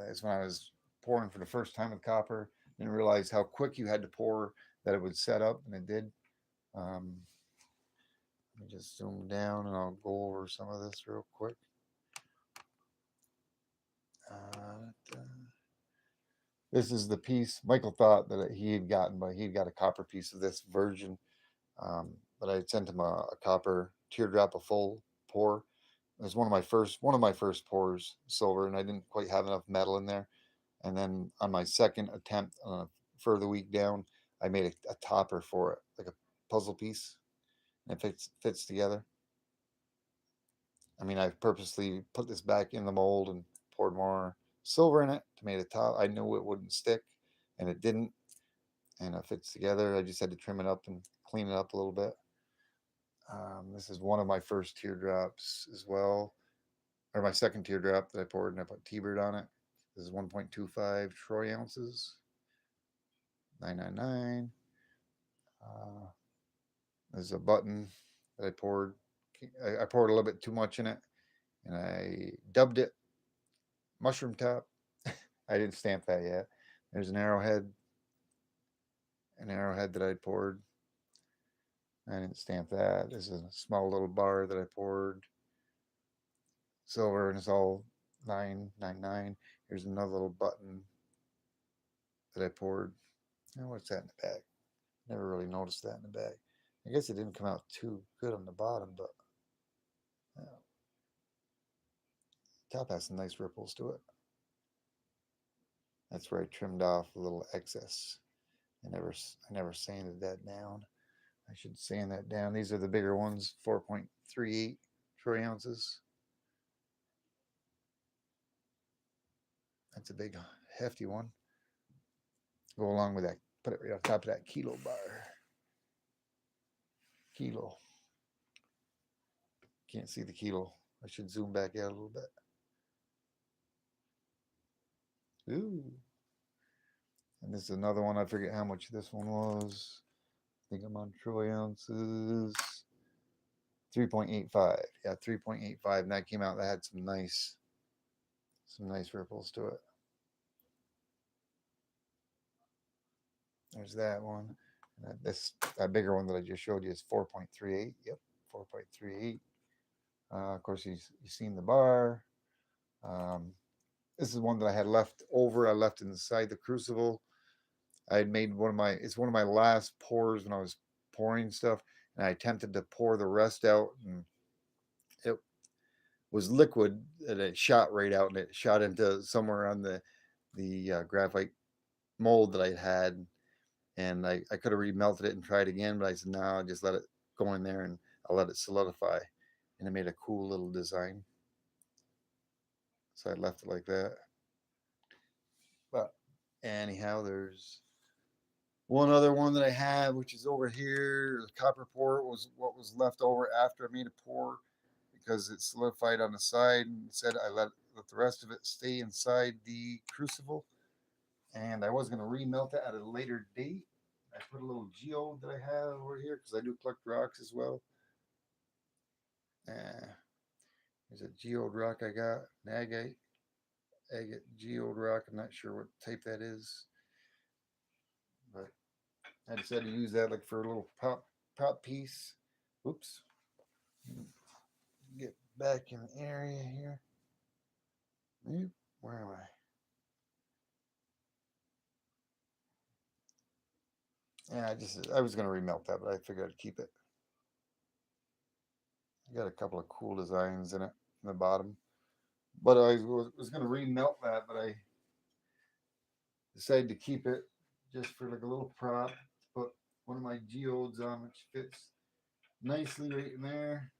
Speaker 1: Is when I was pouring for the first time with copper. Didn't realize how quick you had to pour that it would set up, and it did. Um, Let me just zoom down and I'll go over some of this real quick. Uh, this is the piece Michael thought that he had gotten, but he had got a copper piece of this version. But I had sent him a copper teardrop, a full pour. It was one of my first pours, silver, and I didn't quite have enough metal in there. And then on my second attempt, further week down, I made a topper for it, like a puzzle piece, and it fits together. I mean, I've purposely put this back in the mold and poured more silver in it to make it top. I knew it wouldn't stick, and it didn't, and it fits together. I just had to trim it up and clean it up a little bit. This is one of my first teardrops as well, or my second teardrop that I poured, and I put T-Bird on it. This is 1.25 troy ounces, 999. Uh, there's a button that I poured. I poured a little bit too much in it, and I dubbed it mushroom top. I didn't stamp that yet. There's an arrowhead that I poured. I didn't stamp that. This is a small little bar that I poured. Silver, and it's all 999. Here's another little button that I poured. Oh, what's that in the back? Never really noticed that in the back. I guess it didn't come out too good on the bottom, but top has some nice ripples to it. That's where I trimmed off a little excess. I never sanded that down. I should sand that down. These are the bigger ones, 4.38 troy ounces. That's a big, hefty one. Go along with that. Put it right on top of that kilo bar. Kilo. Can't see the kilo. I should zoom back out a little bit. Ooh. And this is another one. I forget how much this one was. I think I'm on troy ounces. 3.85. Yeah, 3.85. And that came out. That had some nice ripples to it. There's that one. And that bigger one that I just showed you is 4.38. Yep, 4.38. Of course, you've seen the bar. Um, this is one that I had left over. I left inside the crucible. I had made it's one of my last pours when I was pouring stuff, and I attempted to pour the rest out, and it was liquid, and it shot right out, and it shot into somewhere on the graphite mold that I had, and I could have remelted it and tried again, but I said no, I'll just let it go in there and I'll let it solidify, and it made a cool little design. So I left it like that. But anyhow, there's one other one that I have, which is over here. The copper pour was what was left over after I made a pour. because it solidified on the side, and said I let the rest of it stay inside the crucible. And I was going to remelt it at a later date. I put a little geode that I have over here because I do collect rocks as well. There's a geode rock I got, an agate geode rock. I'm not sure what type that is, but I decided to use that like for a little pop piece. Oops. Get back in the area here. Where am I? Yeah, I was gonna remelt that, but I figured I'd keep it. I got a couple of cool designs in it in the bottom, but I was gonna remelt that, but I decided to keep it just for like a little prop to put one of my geodes on, which fits nicely right in there.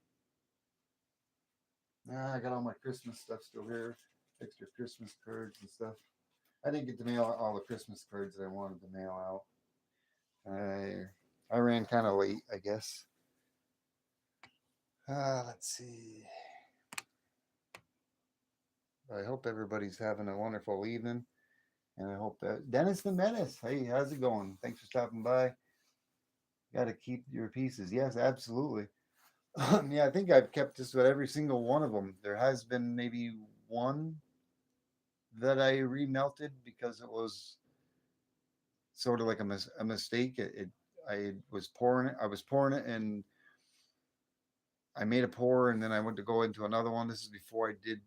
Speaker 1: Now I got all my Christmas stuff still here, extra Christmas cards and stuff. I didn't get to mail all the Christmas cards that I wanted to mail out. I ran kind of late, I guess. Let's see. I hope everybody's having a wonderful evening, and I hope that Dennis the Menace. Hey, how's it going? Thanks for stopping by. Got to keep your pieces. Yes, absolutely. Yeah, I think I've kept just about every single one of them. There has been maybe one that I remelted because it was sort of like a mistake. I was pouring it. I was pouring it, and I made a pour, and then I went to go into another one. This is before I did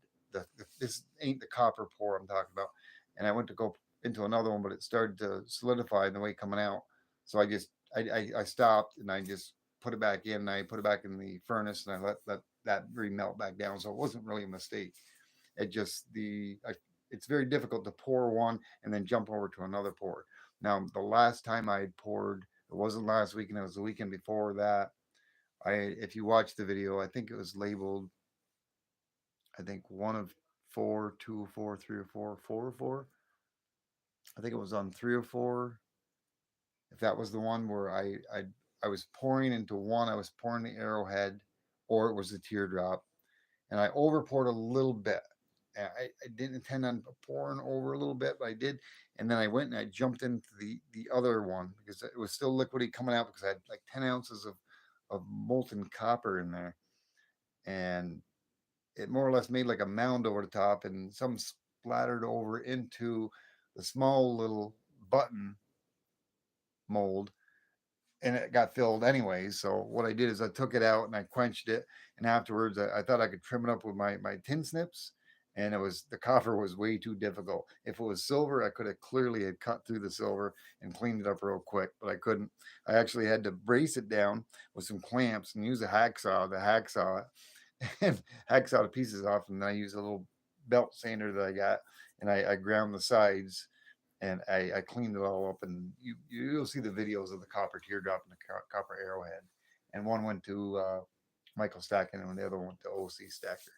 Speaker 1: this ain't the copper pour I'm talking about. And I went to go into another one, but it started to solidify in the way coming out. So I stopped and I just put it back in. And I put it back in the furnace, and I let that remelt back down. So it wasn't really a mistake. It just it's very difficult to pour one and then jump over to another pour. Now the last time I had poured, it wasn't last weekend. It was the weekend before that. If you watch the video, I think it was labeled, I think one of four, two or four, three or four, four or four. I think it was on three or four. If that was the one where I was pouring into one, I was pouring the arrowhead, or it was the teardrop, and I over poured a little bit. I didn't intend on pouring over a little bit, but I did. And then I went and I jumped into the other one because it was still liquidy coming out because I had like 10 ounces of molten copper in there. And it more or less made like a mound over the top, and some splattered over into the small little button mold, and it got filled anyways. So what I did is I took it out and I quenched it, and afterwards I thought I could trim it up with my tin snips, and the copper was way too difficult. If it was silver, I could have clearly had cut through the silver and cleaned it up real quick, but I couldn't. I actually had to brace it down with some clamps and use a hacksaw. The hacksaw and hacksaw the pieces off, and then I use a little belt sander that I got, and I ground the sides, and I cleaned it all up. And you'll see the videos of the copper teardrop and the copper arrowhead, and one went to Michael Stacken, and the other one went to OC Stacker,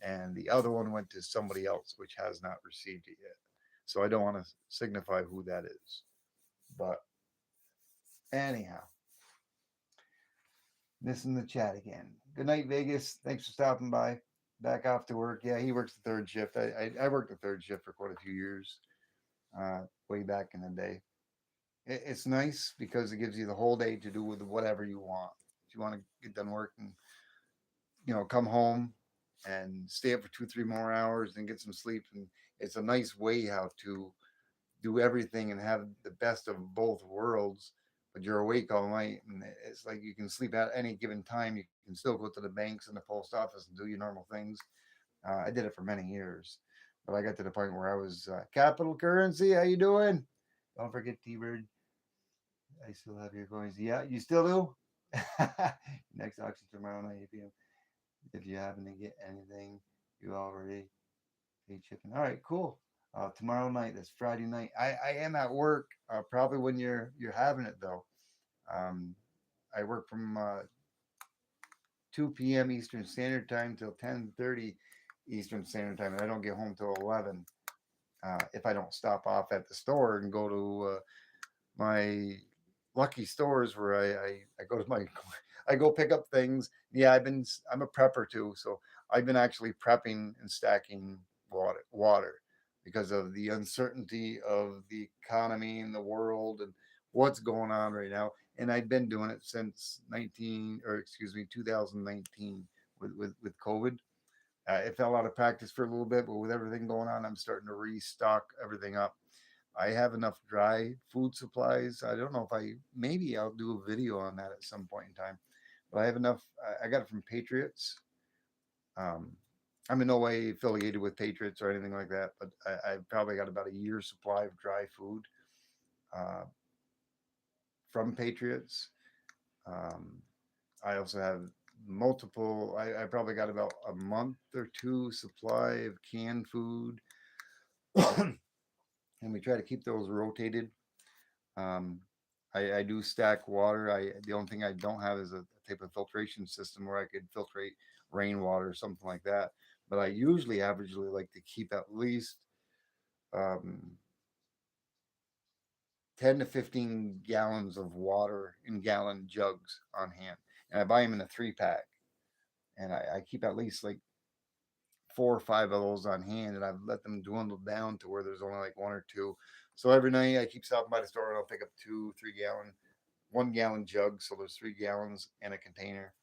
Speaker 1: and the other one went to somebody else, which has not received it yet. So I don't want to signify who that is, but anyhow, missing the chat again. Good night, Vegas. Thanks for stopping by. Back off to work. Yeah, he works the third shift. I worked the third shift for quite a few years, way back in the day. It's nice because it gives you the whole day to do with whatever you want. If you want to get done working, come home and stay up for 2, 3 more hours and get some sleep. And it's a nice way how to do everything and have the best of both worlds, but you're awake all night, and it's like you can sleep at any given time. You can still go to the banks and the post office and do your normal things. I did it for many years, but I got to the point where I was capital currency. How you doing? Don't forget T-Bird. I still have your coins. Yeah, you still do. Next auction tomorrow night, if you happen to get anything, you already paid shipping. All right, cool. Tomorrow night, that's Friday night. I am at work. Probably when you're having it though. Um, I work from 2 p.m. Eastern Standard Time till 10:30 Eastern Standard Time, and I don't get home till 11. If I don't stop off at the store and go to my lucky stores where I go to my I go pick up things. Yeah, I'm a prepper too, so I've been actually prepping and stacking water because of the uncertainty of the economy and the world and what's going on right now. And I've been doing it since 2019 with COVID. It fell out of practice for a little bit, but with everything going on, I'm starting to restock everything up. I have enough dry food supplies. I don't know if maybe I'll do a video on that at some point in time, but I have enough. I got it from Patriots. Um, I'm in no way affiliated with Patriots or anything like that, but I've probably got about a year's supply of dry food uh, from Patriots. Um, I also have multiple, I probably got about a month or two supply of canned food. And we try to keep those rotated. Um, I do stack water. The only thing I don't have is a type of filtration system where I could filtrate rainwater or something like that. But I usually averagely like to keep at least um, 10 to 15 gallons of water in gallon jugs on hand. And I buy them in a 3 pack. And I keep at least like 4 or 5 of those on hand, and I've let them dwindle down to where there's only like one or two. So every night I keep stopping by the store and I'll pick up 2, 3 gallon, 1 gallon jugs. So there's 3 gallons in a container,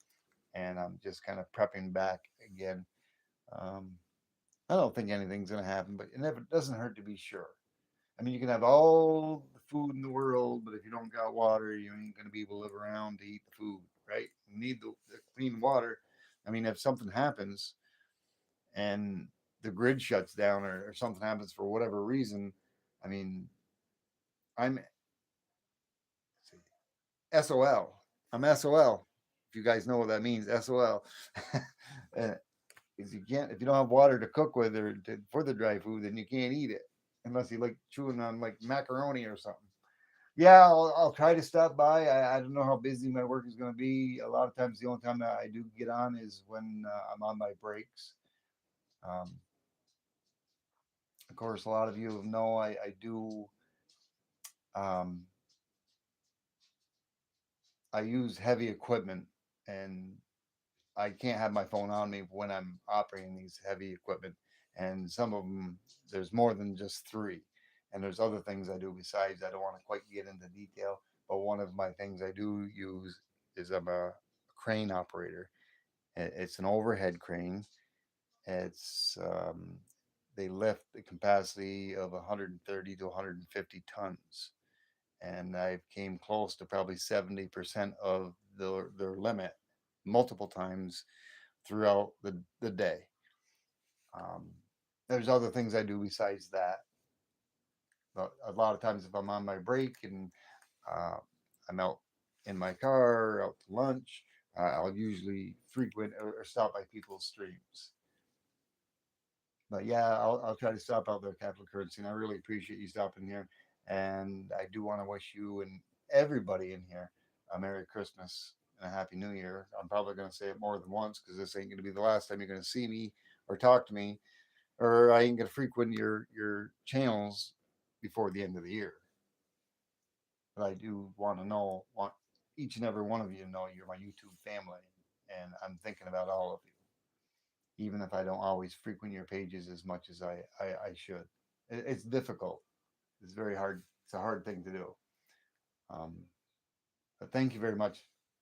Speaker 1: and I'm just kind of prepping back again. Um, I don't think anything's gonna happen, but it never doesn't hurt to be sure. I mean, you can have all the food in the world, but if you don't got water, you ain't gonna be able to live around to eat the food, right? You need the clean water. I mean, if something happens, and the grid shuts down or something happens for whatever reason, I mean, I'm SOL. I'm SOL. If you guys know what that means, SOL. Is you can't if you don't have water to cook with for the dry food, then you can't eat it unless you like chewing on like macaroni or something. Yeah, I'll try to stop by. I don't know how busy my work is going to be. A lot of times, the only time that I do get on is when I'm on my breaks. Um, of course, a lot of you know I do. Um, I use heavy equipment, and I can't have my phone on me when I'm operating these heavy equipment. And some of them, there's more than just three. And there's other things I do besides. I don't want to quite get into detail, but one of my things I do use is I'm a crane operator. It's an overhead crane. It's they lift the capacity of 130 to 150 tons, and I came close to probably 70% of their limit multiple times throughout the day. Um, there's other things I do besides that, but a lot of times if I'm on my break and uh, I'm out in my car, out to lunch, I'll usually frequent or stop by people's streams. But yeah, I'll try to stop out there, Capital Currency, and I really appreciate you stopping here. And I do want to wish you and everybody in here a Merry Christmas and a Happy New Year. I'm probably going to say it more than once because this ain't going to be the last time you're going to see me or talk to me, or I ain't going to frequent your channels before the end of the year. But I do want each and every one of you to know you're my YouTube family, and I'm thinking about all of you even if I don't always frequent your pages as much as I should. It's difficult. It's very hard. It's a hard thing to do. Um, but thank you very much,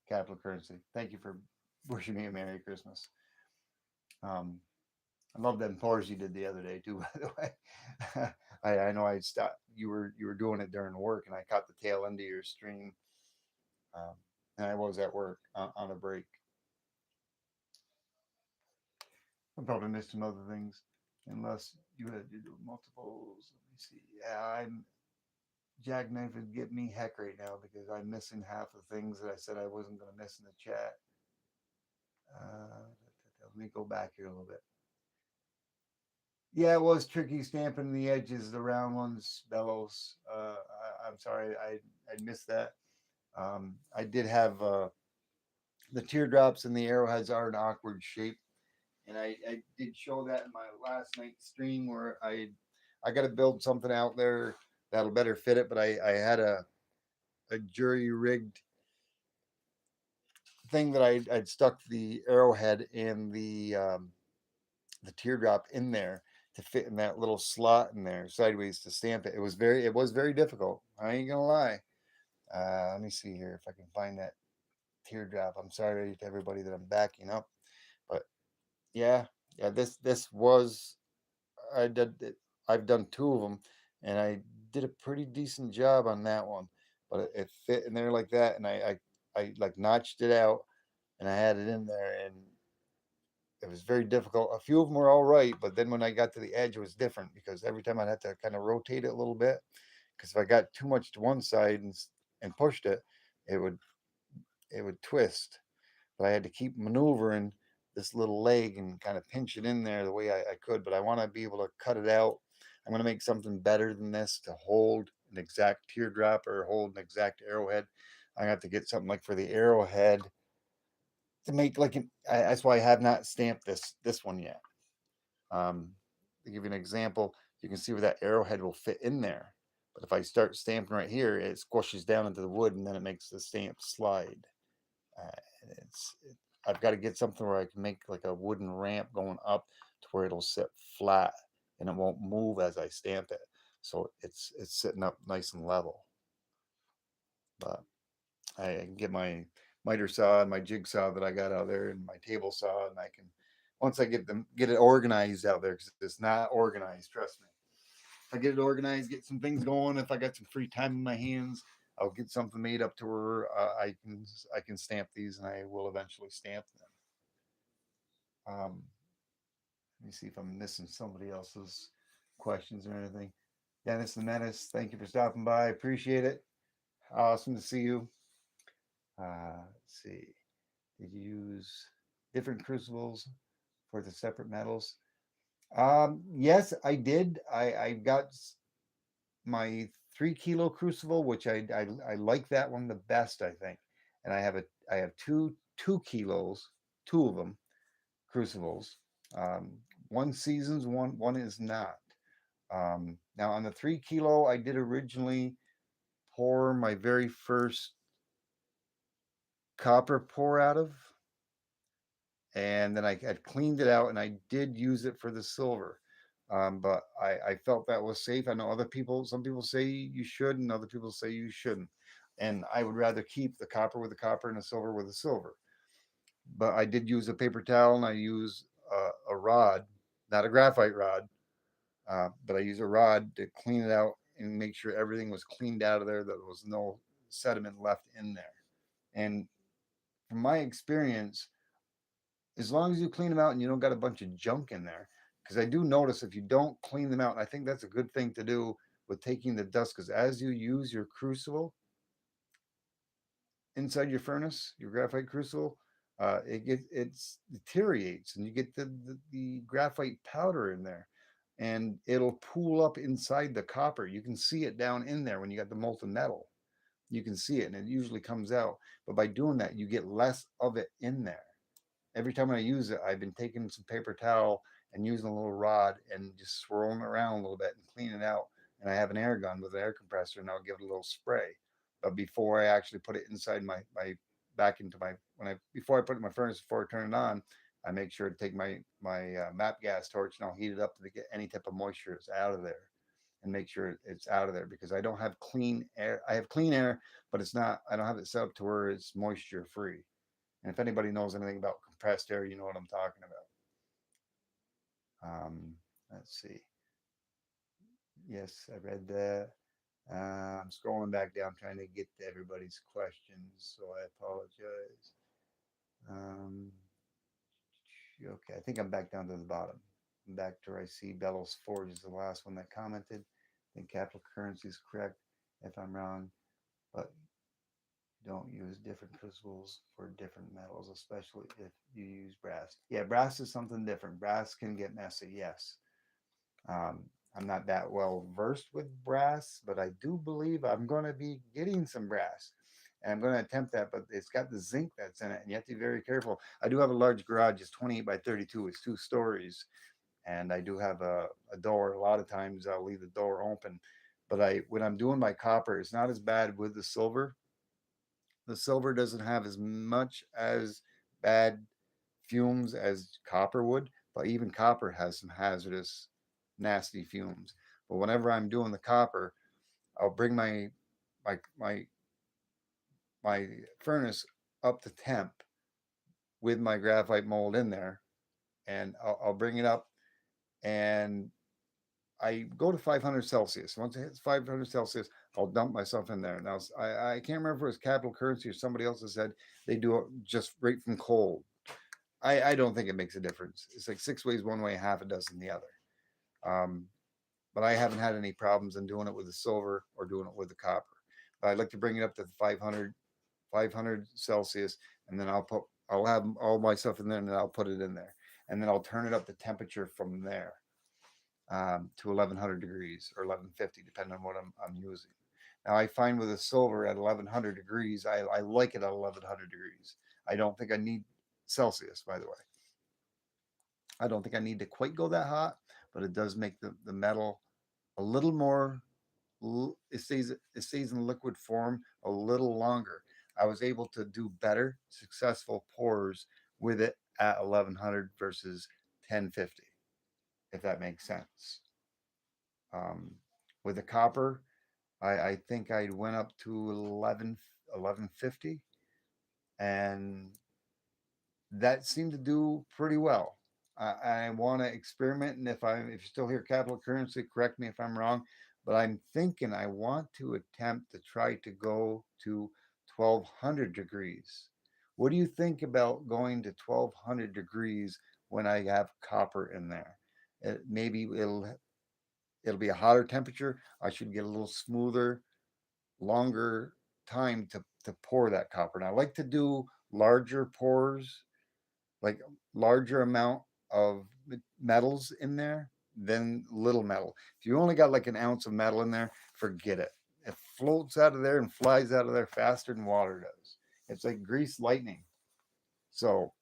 Speaker 1: Capital Currency. Thank you for wishing me a Merry Christmas. Um, I love them pours you did the other day too. By the way, I know I stopped. You were doing it during work, and I caught the tail end of your stream. Um, and I was at work on a break. I probably missed some other things, unless you had to do multiples. Let me see. Yeah, I'm Jackknife would get me heck right now because I'm missing half the things that I said I wasn't going to miss in the chat. Let me go back here a little bit. Yeah, it was tricky stamping the edges, the round ones, bellows. I'm sorry, I missed that. I did have the teardrops and the arrowheads are an awkward shape, and I did show that in my last night's stream where I got to build something out there that'll better fit it. But I had a jury rigged thing that I'd stuck the arrowhead and the teardrop in there to fit in that little slot in there sideways to stamp it. It was very difficult. I ain't gonna lie. Let me see here if I can find that teardrop. I'm sorry to everybody that I'm backing up, but yeah, yeah. This was I did it, I've done two of them, and I did a pretty decent job on that one. But it fit in there like that, and I like notched it out, and I had it in there, and it was very difficult. A few of them were all right, but then when I got to the edge, it was different because every time I'd have to kind of rotate it a little bit. Because if I got too much to one side and pushed it, it would it would twist. But I had to keep maneuvering this little leg and kind of pinch it in there the way I could. But I want to be able to cut it out. I'm going to make something better than this to hold an exact teardrop or hold an exact arrowhead. I have to get something like for the arrowhead to make like that's why I have not stamped this one yet. Um, to give you an example, you can see where that arrowhead will fit in there. But if I start stamping right here, it squishes down into the wood and then it makes the stamp slide. Uh, I've got to get something where I can make like a wooden ramp going up to where it'll sit flat and it won't move as I stamp it. So it's sitting up nice and level. But I can get my miter saw and my jigsaw that I got out there and my table saw, and I can once I get it organized out there because it's not organized. Trust me. If I get it organized, get some things going. If I got some free time in my hands, I'll get something made up to where I can stamp these, and I will eventually stamp them. Let me see if I'm missing somebody else's questions or anything. Dennis the Menace, thank you for stopping by. Appreciate it. Awesome to see you. Let's see. Did you use different crucibles for the separate metals? Yes, I did. I got my 3 kilo crucible, which I like that one the best, I think. And I have two kilos, two of them crucibles. Um, one seasons, one is not. Now on the 3 kilo, I did originally pour my very first copper pour out of, and then I had cleaned it out, and I did use it for the silver. But I felt that was safe. I know some people say you should, and other people say you shouldn't. And I would rather keep the copper with the copper and the silver with the silver. But I did use a paper towel, and I use a rod, not a graphite rod, but I use a rod to clean it out and make sure everything was cleaned out of there, that there was no sediment left in there. And from my experience, as long as you clean them out and you don't got a bunch of junk in there, because I do notice if you don't clean them out, and I think that's a good thing to do with taking the dust, because as you use your crucible inside your furnace, your graphite crucible, it deteriorates, and you get the graphite powder in there, and it'll pool up inside the copper. You can see it down in there when you got the molten metal. You can see it, and it usually comes out. But by doing that, you get less of it in there. Every time I use it, I've been taking some paper towel and using a little rod and just swirling it around a little bit and cleaning it out. And I have an air gun with an air compressor, and I'll give it a little spray. But before I actually put it inside my back into my when I before I put it in my furnace before I turn it on, I make sure to take my MAP gas torch and I'll heat it up to get any type of moisture out of there and make sure it's out of there because I don't have clean air. I have clean air, but it's not. I don't have it set up to where it's moisture free. And if anybody knows anything about compressed air, you know what I'm talking about. Let's see. Yes, I read that. I'm scrolling back down trying to get to everybody's questions, so I apologize. Um, okay, I think I'm back down to the bottom. I'm back to where I see Bellows Forge is the last one that commented. I think capital currency is correct. If I'm wrong, but don't use different crystals for different metals, especially if you use brass. Yeah, brass is something different. Brass can get messy, yes. Um, I'm not that well versed with brass, but I do believe I'm going to be getting some brass. And I'm going to attempt that, but it's got the zinc that's in it, and you have to be very careful. I do have a large garage, it's 28 by 32, it's 2 stories, and I do have a door. A lot of times I'll leave the door open, but when I'm doing my copper, it's not as bad with the silver The silver doesn't have as much as bad fumes as copper would, but even copper has some hazardous, nasty fumes. But whenever I'm doing the copper, I'll bring my my my furnace up to temp with my graphite mold in there, and I'll bring it up, and I go to 500 Celsius. Once it hits 500 Celsius, I'll dump myself in there. Now, I can't remember if it was Capital Currency or somebody else that said they do it just right from cold. I don't think it makes a difference. It's like six ways one way, half a dozen the other. Um, but I haven't had any problems in doing it with the silver or doing it with the copper. But I'd like to bring it up to 500 Celsius, and then I'll have all my stuff in there, and then I'll put it in there, and then I'll turn it up the temperature from there to 1100 degrees or 1150, depending on what I'm using. Now, I find with a silver at 1100 degrees, I like it at 1100 degrees. I don't think I need Celsius, by the way. I don't think I need to quite go that hot, but it does make the metal a little more. It stays in liquid form a little longer. I was able to do better, successful pours with it at 1100 versus 1050, if that makes sense. Um, with the copper, I think I went up to 1150, and that seemed to do pretty well. I want to experiment, and if you're still here, Capital Currency, correct me if I'm wrong, but I'm thinking I want to attempt to try to go to 1200 degrees. What do you think about going to 1200 degrees when I have copper in there? Maybe it'll be a hotter temperature. I should get a little smoother, longer time to pour that copper. And I like to do larger pours, like larger amount of metals in there than little metal. If you only got like an ounce of metal in there, forget it. It floats out of there and flies out of there faster than water does. It's like grease lightning. So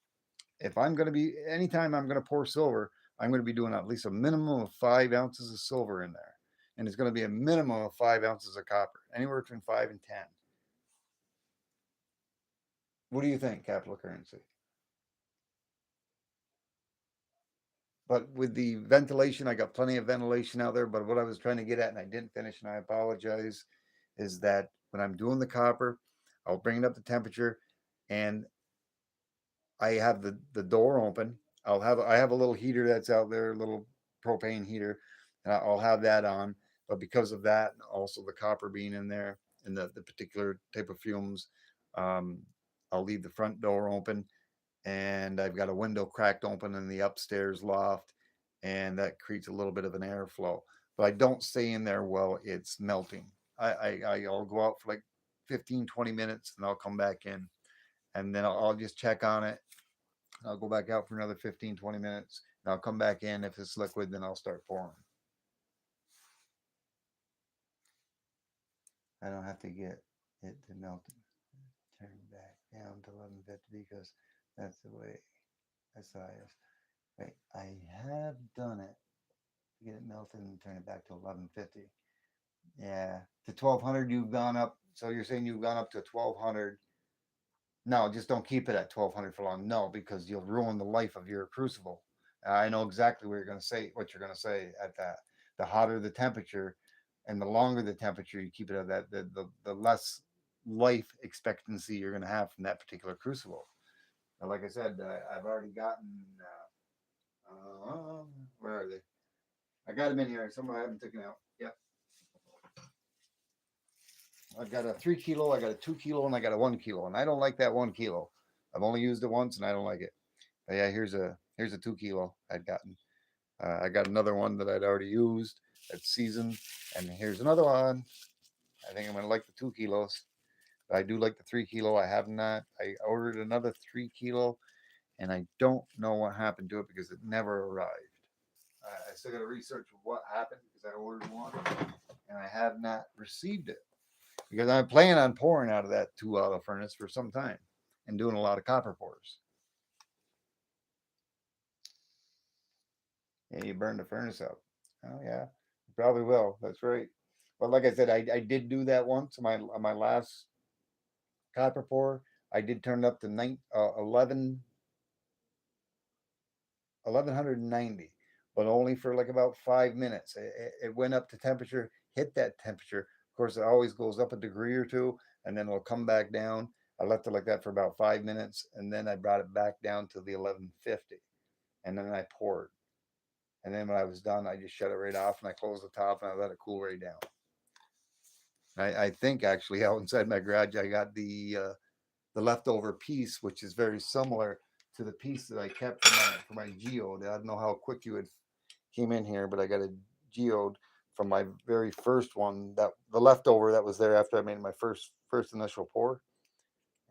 Speaker 1: if I'm going to be, anytime I'm going to pour silver, I'm going to be doing at least a minimum of 5 ounces of silver in there. And it's going to be a minimum of 5 ounces of copper, anywhere between 5 and 10. What do you think, Capital Currency? But with the ventilation, I got plenty of ventilation out there. But what I was trying to get at, and I didn't finish, and I apologize, is that when I'm doing the copper, I'll bring it up to temperature, and I have the door open. I have a little heater that's out there, a little propane heater, and I'll have that on. But because of that, also the copper being in there and the particular type of fumes, um, I'll leave the front door open, and I've got a window cracked open in the upstairs loft, and that creates a little bit of an airflow. But I don't stay in there while it's melting. I'll go out for like 15, 20 minutes, and I'll come back in, and then I'll just check on it. I'll go back out for another 15, 20 minutes, and I'll come back in. If it's liquid, then I'll start pouring. I don't have to get it to melt. Turn back down to 1150 because that's the way. That's the highest. Right, I have done it to get it melted and turn it back to 1150. Yeah, to 1200 you've gone up. So you're saying you've gone up to 1200. No, just don't keep it at 1200 for long. No, because you'll ruin the life of your crucible. I know exactly what you're going to say. What you're going to say at that. The hotter the temperature, and the longer the temperature you keep it at, that the less life expectancy you're going to have from that particular crucible. And like I said, I've already gotten. Where are they? I got them in here. Some I haven't taken out. Yep. I've got a 3 kilo, I got a 2 kilo, and I got a 1 kilo. And I don't like that 1 kilo. I've only used it once, and I don't like it. But yeah, here's a 2 kilo I'd gotten. I got another one that I'd already used that's seasoned, and here's another one. I think I'm gonna like the 2 kilos. But I do like the 3 kilo. I have not. I ordered another 3 kilo, and I don't know what happened to it because it never arrived. I still got to research what happened because I ordered one and I have not received it because I'm planning on pouring out of that 2 auto furnace for some time and doing a lot of copper pours. Yeah, you burned the furnace up. Oh yeah, you probably will. That's right. But like I said, I did do that once on my last copper pour, I did turn it up to 1190, but only for like about 5 minutes. It went up to temperature, hit that temperature. Of course, it always goes up a degree or two, and then it'll come back down. I left it like that for about 5 minutes, and then I brought it back down to the 1150, and then I poured. And then when I was done, I just shut it right off, and I closed the top, and I let it cool right down. I think actually out inside my garage, I got the leftover piece, which is very similar to the piece that I kept for my geode. I don't know how quick you had came in here, but I got a geode from my very first one, that the leftover that was there after I made my first initial pour,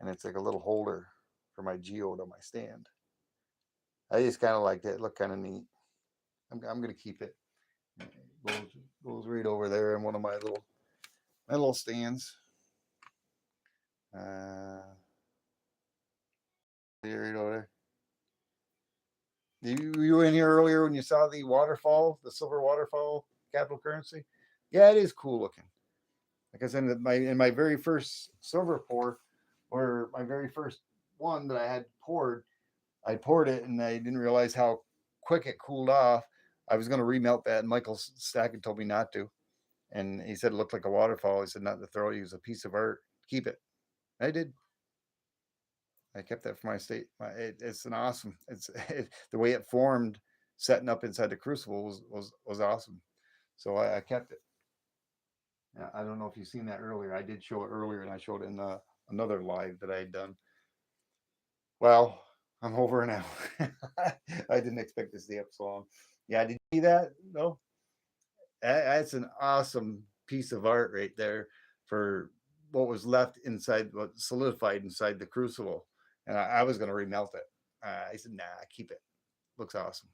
Speaker 1: and it's like a little holder for my geode on my stand. I just kind of liked it. It looked kind of neat. I'm gonna keep it. It goes right over there in one of my little stands. Right over there. You were in here earlier when you saw the waterfall, the silver waterfall capital currency. Yeah, it is cool looking. Like I said, in my very first silver pour, or my very first one that I had poured, I poured it and I didn't realize how quick it cooled off. I was going to remelt that, and Michael Stack had told me not to, and he said it looked like a waterfall. He said not to throw it. It was a piece of art. Keep it. I did. I kept that for my state. It's an awesome. The way it formed, setting up inside the crucible was awesome. So I kept it. I don't know if you've seen that earlier. I did show it earlier, and I showed it in another live that I had done. Well, I'm over an hour. I didn't expect to stay up so long. Yeah, did you see that? No, that's an awesome piece of art right there for what was left inside, what solidified inside the crucible. And I was going to remelt it. I said, nah, keep it. Looks awesome.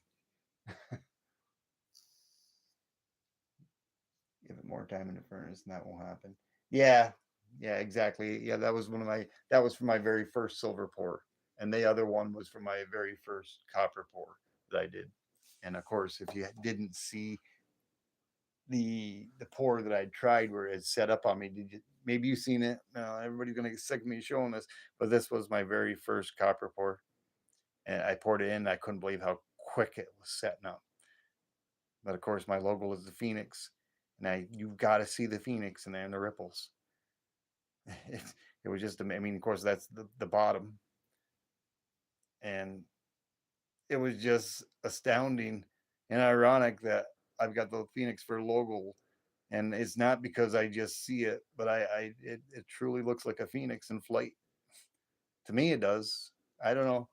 Speaker 1: Give it more time in the furnace, and that won't happen. Yeah, yeah, exactly. Yeah, that was for my very first silver pour, and the other one was for my very first copper pour that I did. And of course, if you didn't see the pour that I tried where it set up on me, maybe you've seen it? No, everybody's gonna get sick of me showing this, but this was my very first copper pour, and I poured it in. And I couldn't believe how quick it was setting up. But of course, my logo is the Phoenix, and you've got to see the Phoenix in there and the ripples. It, it was just, I mean, of course, that's the bottom, and it was just astounding and ironic that I've got the Phoenix for logo, and it's not because I just see it, but it truly looks like a Phoenix in flight. To me, it does. I don't know.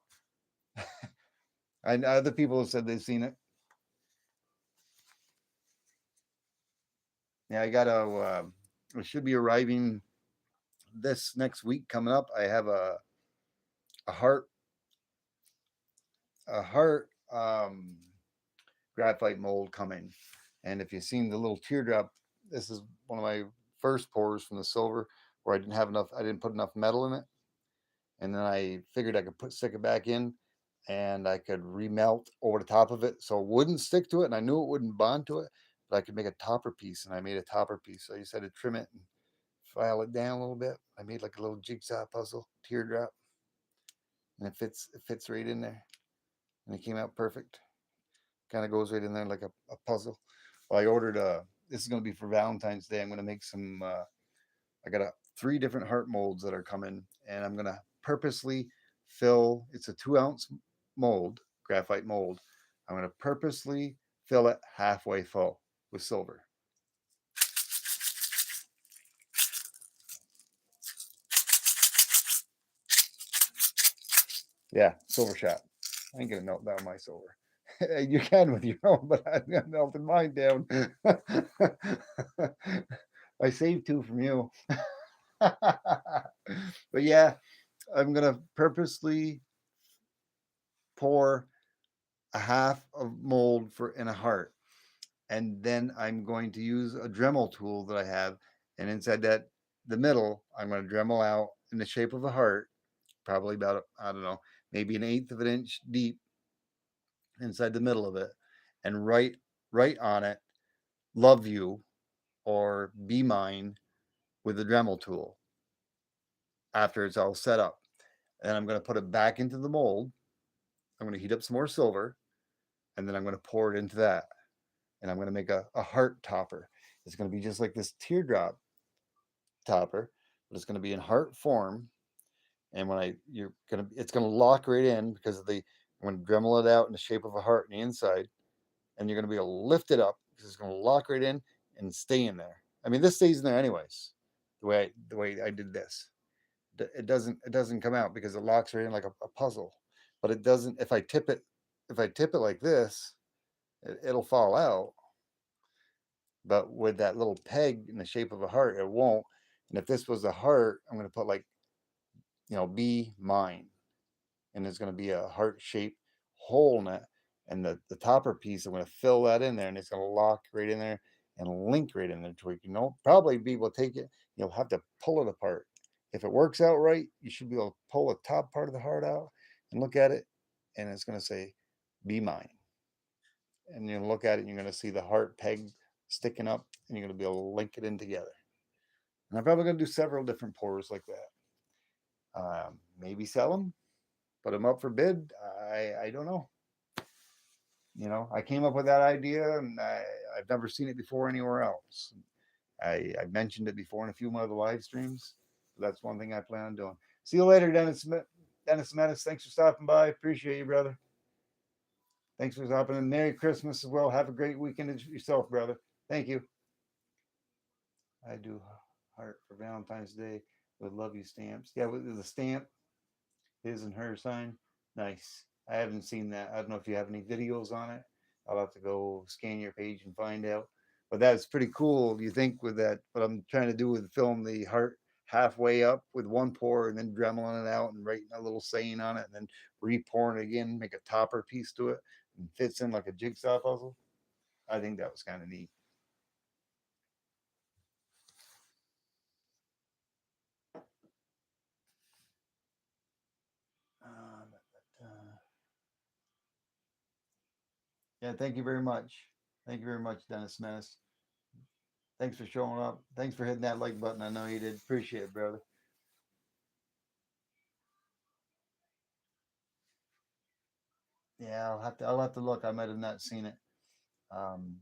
Speaker 1: Other people have said they've seen it. Yeah, I got to. It should be arriving this next week coming up. I have a heart a heart graphite mold coming, and if you've seen the little teardrop, this is one of my first pours from the silver where I didn't put enough metal in it, and then I figured I could stick it back in, and I could remelt over the top of it so it wouldn't stick to it, and I knew it wouldn't bond to it, but I could make a topper piece, and I made a topper piece. So I just had to trim it and file it down a little bit. I made like a little jigsaw puzzle teardrop, and it fits right in there, and it came out perfect. Kind of goes right in there like a puzzle. Well, I ordered this is going to be for Valentine's Day. I'm going to make some I got 3 different heart molds that are coming, and I'm going to purposely fill, it's a 2 ounce mold, graphite mold. I'm going to purposely fill it halfway full with silver. Yeah, silver shot. I ain't gonna melt down my silver. You can with your own, but I'm not melting mine down. I saved 2 from you. But yeah, I'm gonna purposely pour a half of mold for in a heart, and then I'm going to use a Dremel tool that I have, and inside that the middle, I'm going to Dremel out in the shape of a heart, probably about I don't know, maybe an eighth of an inch deep inside the middle of it, and write on it, "Love you" or "Be mine" with the Dremel tool. after it's all set up. And I'm going to put it back into the mold. I'm going to heat up some more silver, and then I'm going to pour it into that. And I'm going to make a heart topper. It's going to be just like this teardrop topper, but it's going to be in heart form. And when it's going to lock right in because of the, I'm going to Dremel it out in the shape of a heart on the inside, and you're going to be able to lift it up because it's going to lock right in and stay in there. I mean, this stays in there anyways. The way I did this, it doesn't come out because it locks right in like a puzzle. But it doesn't. If I tip it like this, it'll fall out. But with that little peg in the shape of a heart, it won't. And if this was a heart, I'm going to put like, be mine. And there's going to be a heart shaped hole in it. And the topper piece, I'm going to fill that in there and it's going to lock right in there and link right in there to where you can probably be able to take it. You'll have to pull it apart. If it works out right, you should be able to pull the top part of the heart out and look at it. And it's going to say, be mine. And you look at it and you're going to see the heart peg sticking up and you're going to be able to link it in together. And I'm probably going to do several different pours like that. Maybe sell them, put them up for bid. I don't know. I came up with that idea and I've never seen it before anywhere else. I mentioned it before in a few of my other live streams. So that's one thing I plan on doing. See you later, Dennis Smith. Dennis Menace, thanks for stopping by. Appreciate you, brother. Thanks for stopping in. Merry Christmas as well. Have a great weekend yourself, brother. Thank you. I do heart for Valentine's Day with love you stamps. Yeah, with the stamp, his and her sign. Nice. I haven't seen that. I don't know if you have any videos on it. I'll have to go scan your page and find out. But that's pretty cool. You think with that, what I'm trying to do with film the heart halfway up with one pour and then dremeling it out and writing a little saying on it and then re-pouring it again, make a topper piece to it and fits in like a jigsaw puzzle. I think that was kind of neat. Yeah, thank you very much. Thank you very much, Dennis Menace. Thanks for showing up. Thanks for hitting that like button. I know you did. Appreciate it, brother. Yeah, I'll have to look. I might have not seen it. Um,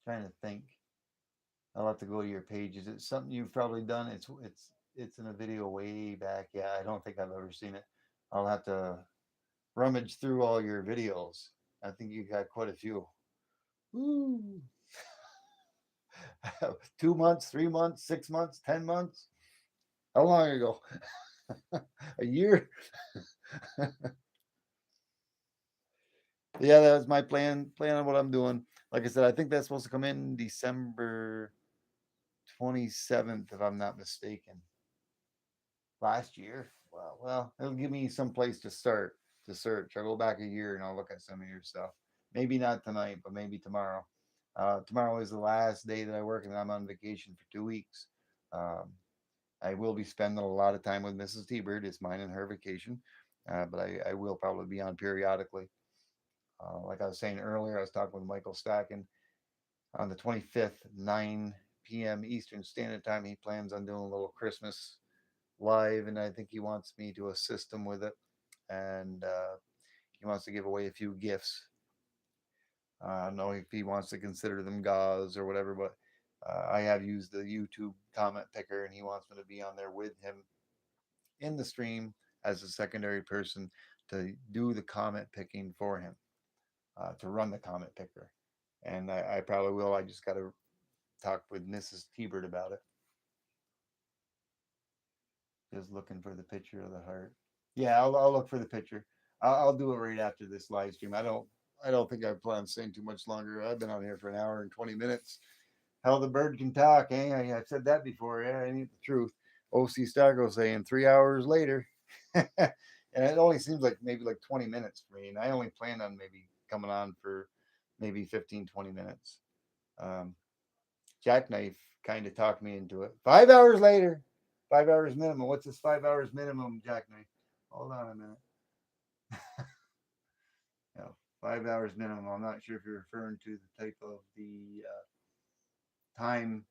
Speaker 1: Trying to think. I'll have to go to your page. Is it something you've probably done? It's in a video way back. Yeah, I don't think I've ever seen it. I'll have to rummage through all your videos. I think you got quite a few. Woo. 2 months, 3 months, 6 months, 10 months. How long ago? A year? Yeah, that was my plan on what I'm doing. Like I said, I think that's supposed to come in December 27th, if I'm not mistaken. Last year. Well, it'll give me some place to start to search. I'll go back a year and I'll look at some of your stuff. Maybe not tonight, but maybe tomorrow. Tomorrow is the last day that I work, and I'm on vacation for 2 weeks. Um, I will be spending a lot of time with Mrs. T-Bird. It's mine and her vacation, but I will probably be on periodically. Like I was saying earlier, I was talking with Michael Stacken on the 25th, 9 p.m. Eastern Standard Time. He plans on doing a little Christmas live, and I think he wants me to assist him with it. And he wants to give away a few gifts. I don't know if he wants to consider them gauze or whatever, but I have used the YouTube comment picker, and he wants me to be on there with him in the stream as a secondary person to do the comment picking for him, to run the comment picker. And I probably will. I just got to talk with Mrs. T-Bird about it. Just looking for the picture of the heart. Yeah, I'll look for the picture. I'll do it right after this live stream. I don't think I plan on staying too much longer. I've been on here for an hour and 20 minutes. How the bird can talk, eh? I've said that before. Yeah, I need the truth. OC Stargo saying 3 hours later. And it only seems like maybe like 20 minutes for me. And I only plan on maybe coming on for maybe 15, 20 minutes. Um, Jackknife kind of talked me into it. 5 hours later, 5 hours minimum. What's this 5 hours minimum, Jackknife? Hold on a minute. No, 5 hours minimum. I'm not sure if you're referring to the type of the time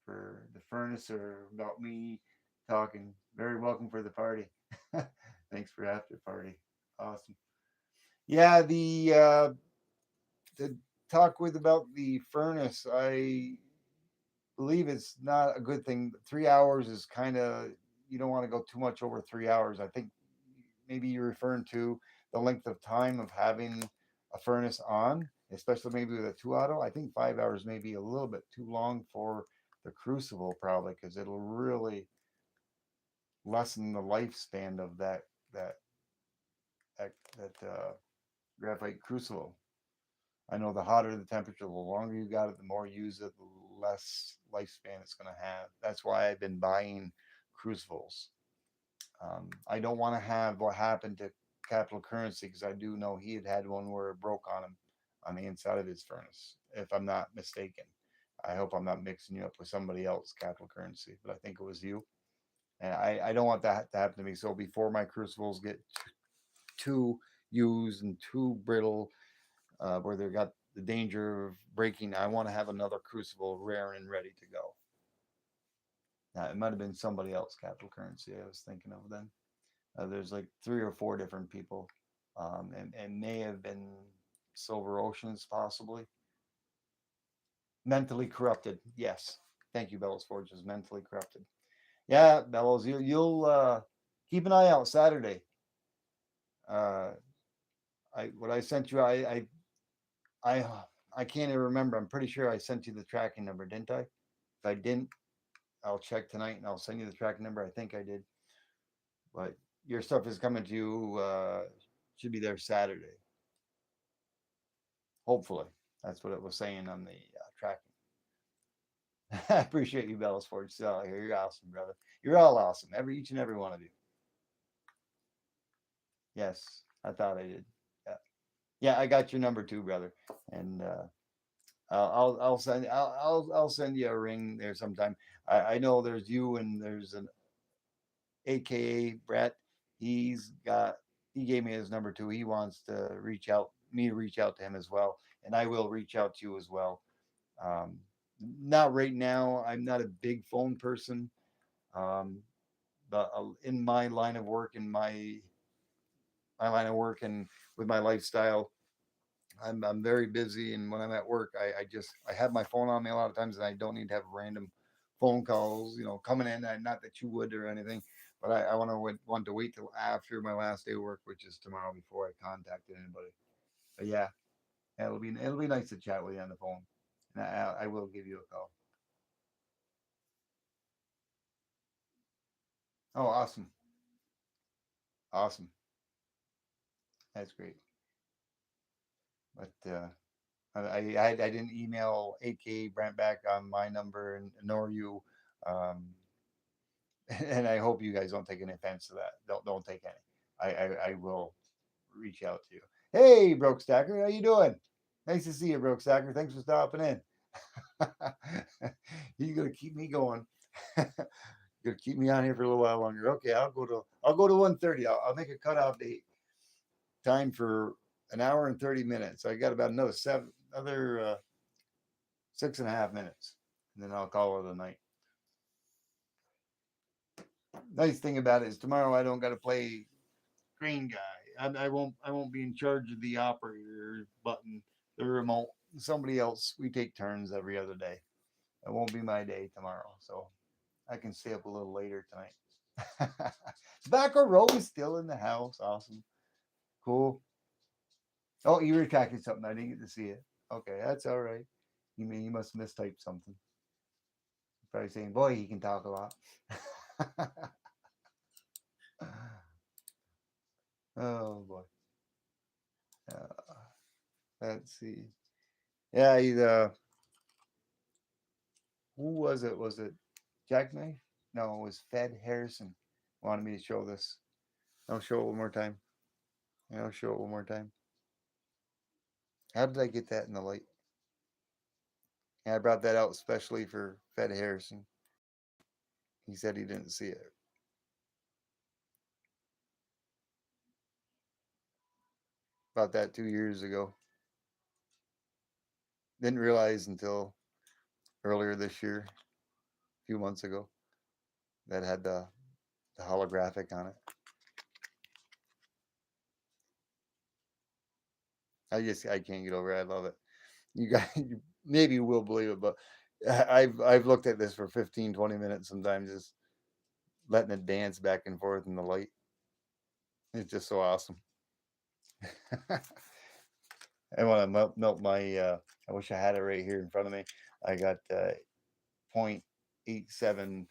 Speaker 1: for the furnace or about me talking. Very welcome for the party. Thanks for after party. Awesome. Yeah, the talk with about the furnace. I believe it's not a good thing. 3 hours is kind of, you don't want to go too much over 3 hours. I think maybe you're referring to the length of time of having a furnace on, especially maybe with a two auto. I think 5 hours may be a little bit too long for the crucible, probably, because it'll really lessen the lifespan of that that graphite crucible. I know the hotter the temperature, the longer you got it, the more you use it, the less lifespan it's going to have. That's why I've been buying crucibles. I don't want to have what happened to Capital Currency, because I do know he had one where it broke on him on the inside of his furnace, if I'm not mistaken. I hope I'm not mixing you up with somebody else, Capital Currency, but I think it was you. And I don't want that to happen to me. So before my crucibles get too used and too brittle, where they got the danger of breaking, I want to have another crucible rare and ready to go. Now, it might have been somebody else, Capital Currency, I was thinking of then. There's like 3 or 4 different people, and may have been Silver Oceans, possibly. Mentally corrupted, yes. Thank you, Bellows Forge is mentally corrupted. Yeah, Bellows, you'll keep an eye out Saturday. Uh, I what I sent you, I I can't even remember. I'm pretty sure I sent you the tracking number, didn't I? If I didn't, I'll check tonight and I'll send you the tracking number. I think I did. But your stuff is coming to you. Should be there Saturday, hopefully. That's what it was saying on the tracking. I appreciate you, Bellas Ford. So you're awesome, brother. You're all awesome. Each and every one of you. Yes, I thought I did. Yeah, yeah. I got your number too, brother. And I'll send you a ring there sometime. I know there's you and there's an AKA Brett. He's got he gave me his number too. He wants to reach out me to reach out to him as well, and I will reach out to you as well. Um, Not right now. I'm not a big phone person, um, but in my line of work, in my line of work, and with my lifestyle, I'm very busy. And when I'm at work, I just I have my phone on me a lot of times, and I don't need to have random phone calls, coming in. Not that you would or anything, but I want to wait till after my last day of work, which is tomorrow, before I contacted anybody. But yeah, it'll be nice to chat with you on the phone, and I will give you a call. Oh, awesome, awesome, that's great. But I didn't email AK Brent back on my number, and nor you. Um, and I hope you guys don't take any offense to that. Don't take any. I will reach out to you. Hey, Broke Stacker, how you doing? Nice to see you, Broke Stacker. Thanks for stopping in. You're gonna keep me going. You're gonna keep me on here for a little while longer. Okay, I'll go to 1:30. I'll make a cutoff date time for an hour and 30 minutes. I got about another 6.5 minutes, and then I'll call it a night. Nice thing about it is tomorrow I don't got to play green guy. I won't be in charge of the operator button, the remote. Somebody else. We take turns every other day. It won't be my day tomorrow, so I can stay up a little later tonight. Tobacco Roll is still in the house. Awesome. Cool. Oh, you retracted something. I didn't get to see it. Okay, that's all right. You mean you must have mistyped something? Probably saying, "Boy, he can talk a lot." Oh boy. Uh, let's see. Yeah, who was it? Was it Jackknife? No, it was Fed Harrison. Wanted me to show this. I'll show it one more time. Yeah, I'll show it one more time. How did I get that in the light? Yeah, I brought that out especially for Fed Harrison. He said he didn't see it. About that 2 years ago. Didn't realize until earlier this year, a few months ago. that had the holographic on it. I can't get over it. I love it. You guys maybe you will believe it, but I've looked at this for 15, 20 minutes sometimes, just letting it dance back and forth in the light. It's just so awesome. I want to melt my. I wish I had it right here in front of me. I got 0.87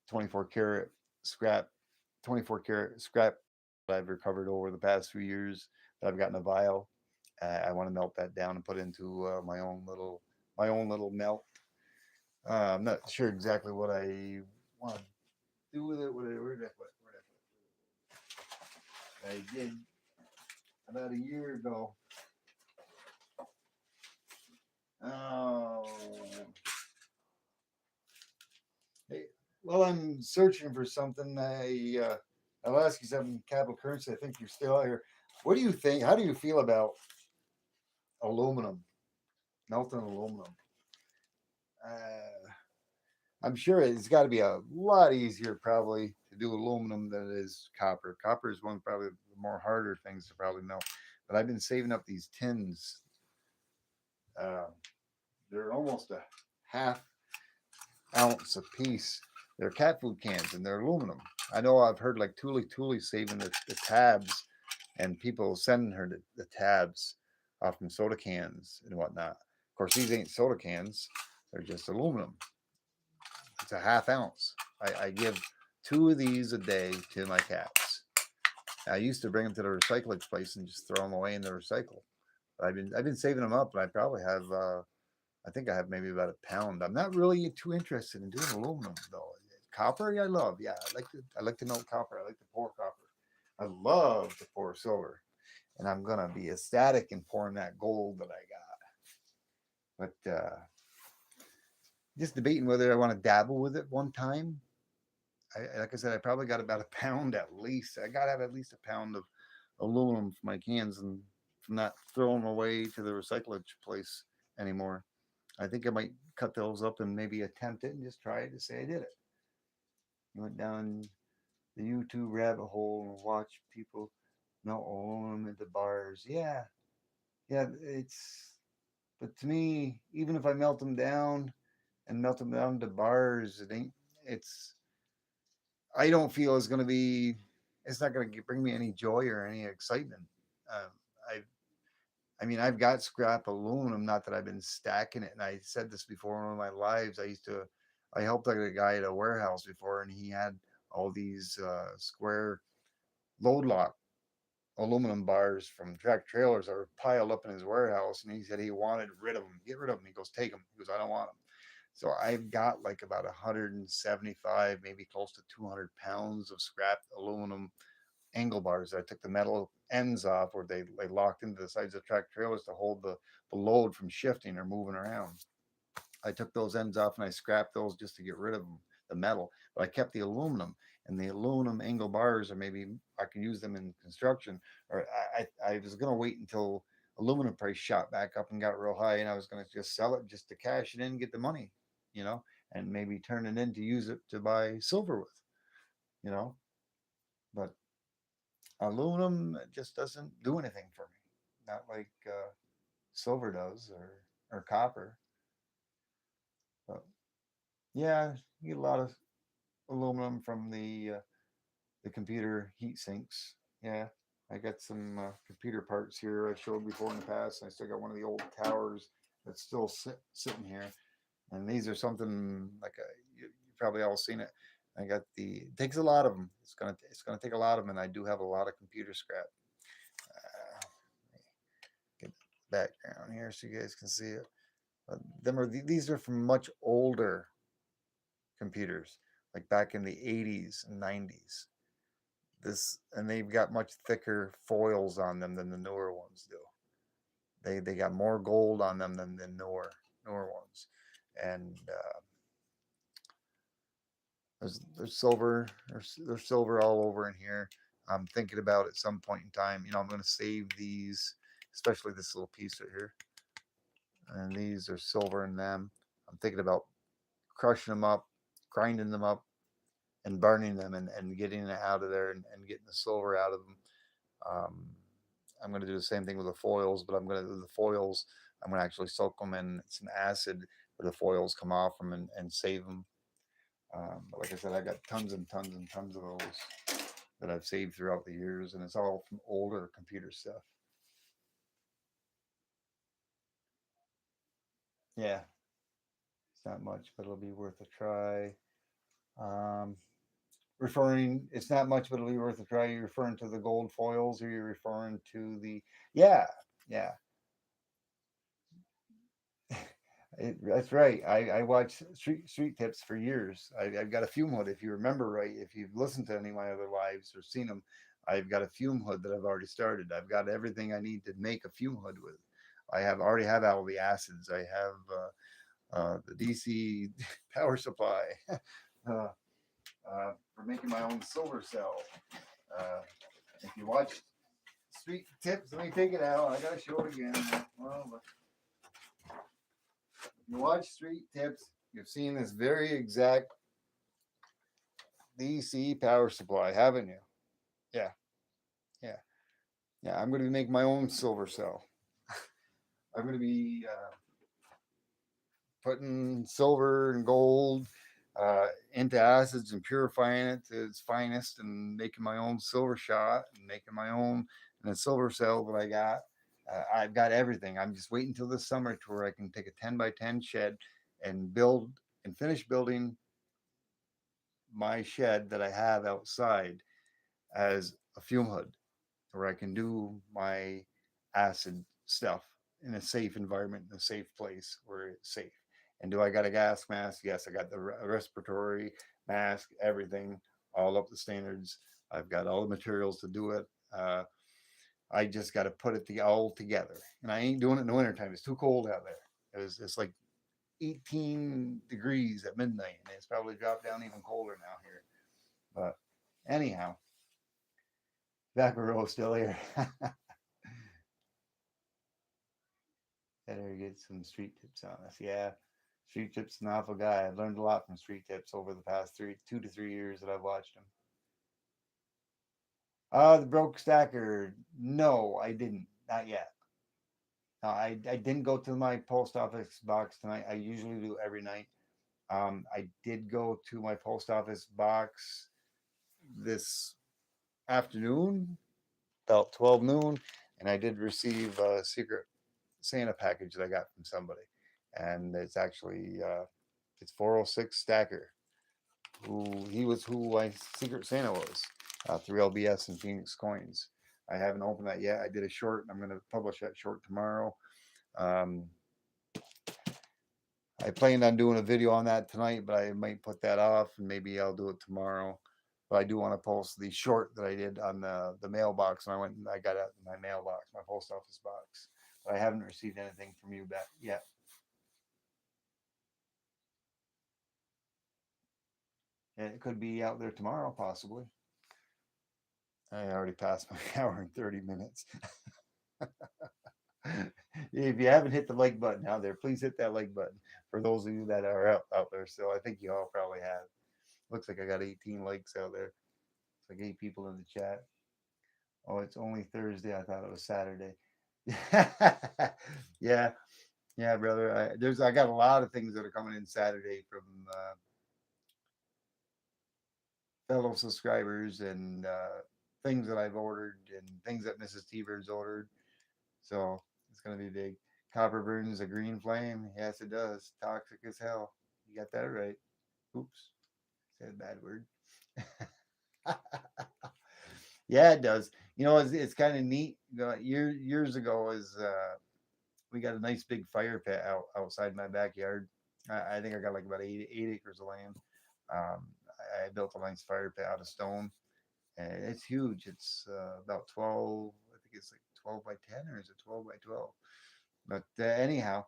Speaker 1: 24 karat scrap, 24 karat scrap that I've recovered over the past few years that I've got in a vial. I want to melt that down and put into my own little melt. I'm not sure exactly what I want to do with it. Where did I put? Where did I put? I did about a year ago. Oh, hey, while I'm searching for something, I'll ask you something. Capital currency. I think you're still out here. What do you think? How do you feel about aluminum, melting aluminum? Uh, I'm sure it's got to be a lot easier probably to do aluminum than it is copper. Copper is one of probably the more harder things to probably melt. But I've been saving up these tins. Uh, they're almost a half ounce a piece. They're cat food cans and they're aluminum. I know I've heard like Thule saving the tabs and people sending her the tabs off from soda cans and whatnot. Of course, these ain't soda cans; they're just aluminum. It's a half ounce. I give two of these a day to my cats. I used to bring them to the recycling place and just throw them away in the recycle. But I've been saving them up, and I probably have. I think I have maybe about a pound. I'm not really too interested in doing aluminum though. Copper, yeah, I love. Yeah, I like to melt copper. I like to pour copper. I love to pour silver, and I'm gonna be ecstatic in pouring that gold that I got. But just debating whether I want to dabble with it one time. Like I said, I probably got about a pound at least. I got to have at least a pound of aluminum for my cans and from not throwing them away to the recyclage place anymore. I think I might cut those up and maybe attempt it and just try it to say I did it. You went down the YouTube rabbit hole and watch people melt aluminum into bars. Yeah, yeah, it's. But to me, even if I melt them down and melt them down to bars, it ain't. It's. I don't feel it's going to be. It's not going to bring me any joy or any excitement. Um, I I mean, I've got scrap aluminum. Not that I've been stacking it. And I said this before in one of my lives. I helped like a guy at a warehouse before, and he had all these square load lock aluminum bars from track trailers that were piled up in his warehouse. And he said he wanted rid of them. Get rid of them. He goes, take them. He goes, I don't want them. So I've got like about 175, maybe close to 200 pounds of scrap aluminum angle bars. I took the metal ends off where they locked into the sides of track trailers to hold the load from shifting or moving around. I took those ends off and I scrapped those just to get rid of them, the metal, but I kept the aluminum. And the aluminum angle bars, or maybe I can use them in construction. Or I was going to wait until aluminum price shot back up and got real high, and I was going to just sell it just to cash it in, and get the money, you know, and maybe turn it in to use it to buy silver with, you know. But aluminum just doesn't do anything for me. Not like silver does or copper. But yeah, you get a lot of aluminum from the computer heat sinks. Yeah, I got some computer parts here I showed before in the past. And I still got one of the old towers that's still sitting here. And these are something like you probably all seen it. I got it takes a lot of them. It's gonna take a lot of them, and I do have a lot of computer scrap. Uh, get the background here so you guys can see it. These are from much older computers, like back in the 80s and 90s. And they've got much thicker foils on them than the newer ones do. They got more gold on them than the newer ones, and there's silver there's silver all over in here. I'm thinking about at some point in time, I'm going to save these, especially this little piece right here, and these are silver in them. I'm thinking about crushing them up, grinding them up, and burning them and getting it out of there and getting the silver out of them. Um, I'm going to do the same thing with the foils, but I'm going to do the foils. I'm going to actually soak them in some acid where the foils come off them and save them. But like I said, I got tons and tons and tons of those that I've saved throughout the years, and it's all from older computer stuff. Yeah, it's not much, but it'll be worth a try. Um, it's not much, but it'll be worth a try. You're referring to the gold foils, or you're referring to the, yeah, yeah. That's right. I watched Street Tips for years. I've got a fume hood. If you remember right, if you've listened to any of my other lives or seen them, I've got a fume hood that I've already started. I've got everything I need to make a fume hood with. I have already have all the acids. I have the DC power supply uh, for making my own silver cell. Uh, if you watch Street Tips, let me take it out. I gotta show it again. Well, you watch Street Tips, you've seen this very exact DC power supply, haven't you? Yeah, yeah, yeah. I'm going to make my own silver cell. I'm going to be putting silver and gold into acids and purifying it to its finest and making my own silver shot and making my own and the silver cell that I got. I've got everything. I'm just waiting until this summer to where I can take a 10 by 10 shed and build and finish building my shed that I have outside as a fume hood where I can do my acid stuff in a safe environment, in a safe place where it's safe. And do I got a gas mask? Yes, I got the respiratory mask, everything, all up to standards. I've got all the materials to do it. I just got to put it all together. And I ain't doing it in the wintertime. It's too cold out there. It's like 18 degrees at midnight, and it's probably dropped down even colder now here. But anyhow, Vaporro still here. Better get some street tips on us. Yeah, street tips an awful guy. I've learned a lot from street tips over the past 2 to 3 years that I've watched him. The broke stacker. No, I didn't. Not yet. No, I didn't go to my post office box tonight. I usually do every night. I did go to my post office box this afternoon, about 12 noon, and I did receive a secret Santa package that I got from somebody. And it's actually it's 406 Stacker, who he was who my Secret Santa was through LBS and Phoenix Coins. I haven't opened that yet. I did a short, and I'm going to publish that short tomorrow. Um, I planned on doing a video on that tonight, but I might put that off, and maybe I'll do it tomorrow. But I do want to post the short that I did on the mailbox, and I went and I got it in my mailbox, my post office box. But I haven't received anything from you back yet. And it could be out there tomorrow, possibly. I already passed my hour and 30 minutes. If you haven't hit the like button out there, please hit that like button. For those of you that are out there still, I think you all probably have. Looks like I got 18 likes out there. It's like 8 people in the chat. Oh, it's only Thursday. I thought it was Saturday. Yeah, yeah, brother. I got a lot of things that are coming in Saturday from fellow subscribers and things that I've ordered and things that Mrs. T-Bird's ordered. So it's going to be big. Copper burns a green flame. Yes, it does. Toxic as hell. You got that right. Oops. Said a bad word. Yeah, it does. It's kind of neat. Years ago, is we got a nice big fire pit outside my backyard. I think I got like about 8 acres of land. Um, I built a nice fire pit out of stone, and it's huge. It's about 12. I think it's like 12 by 10, or is it 12 by 12? But anyhow,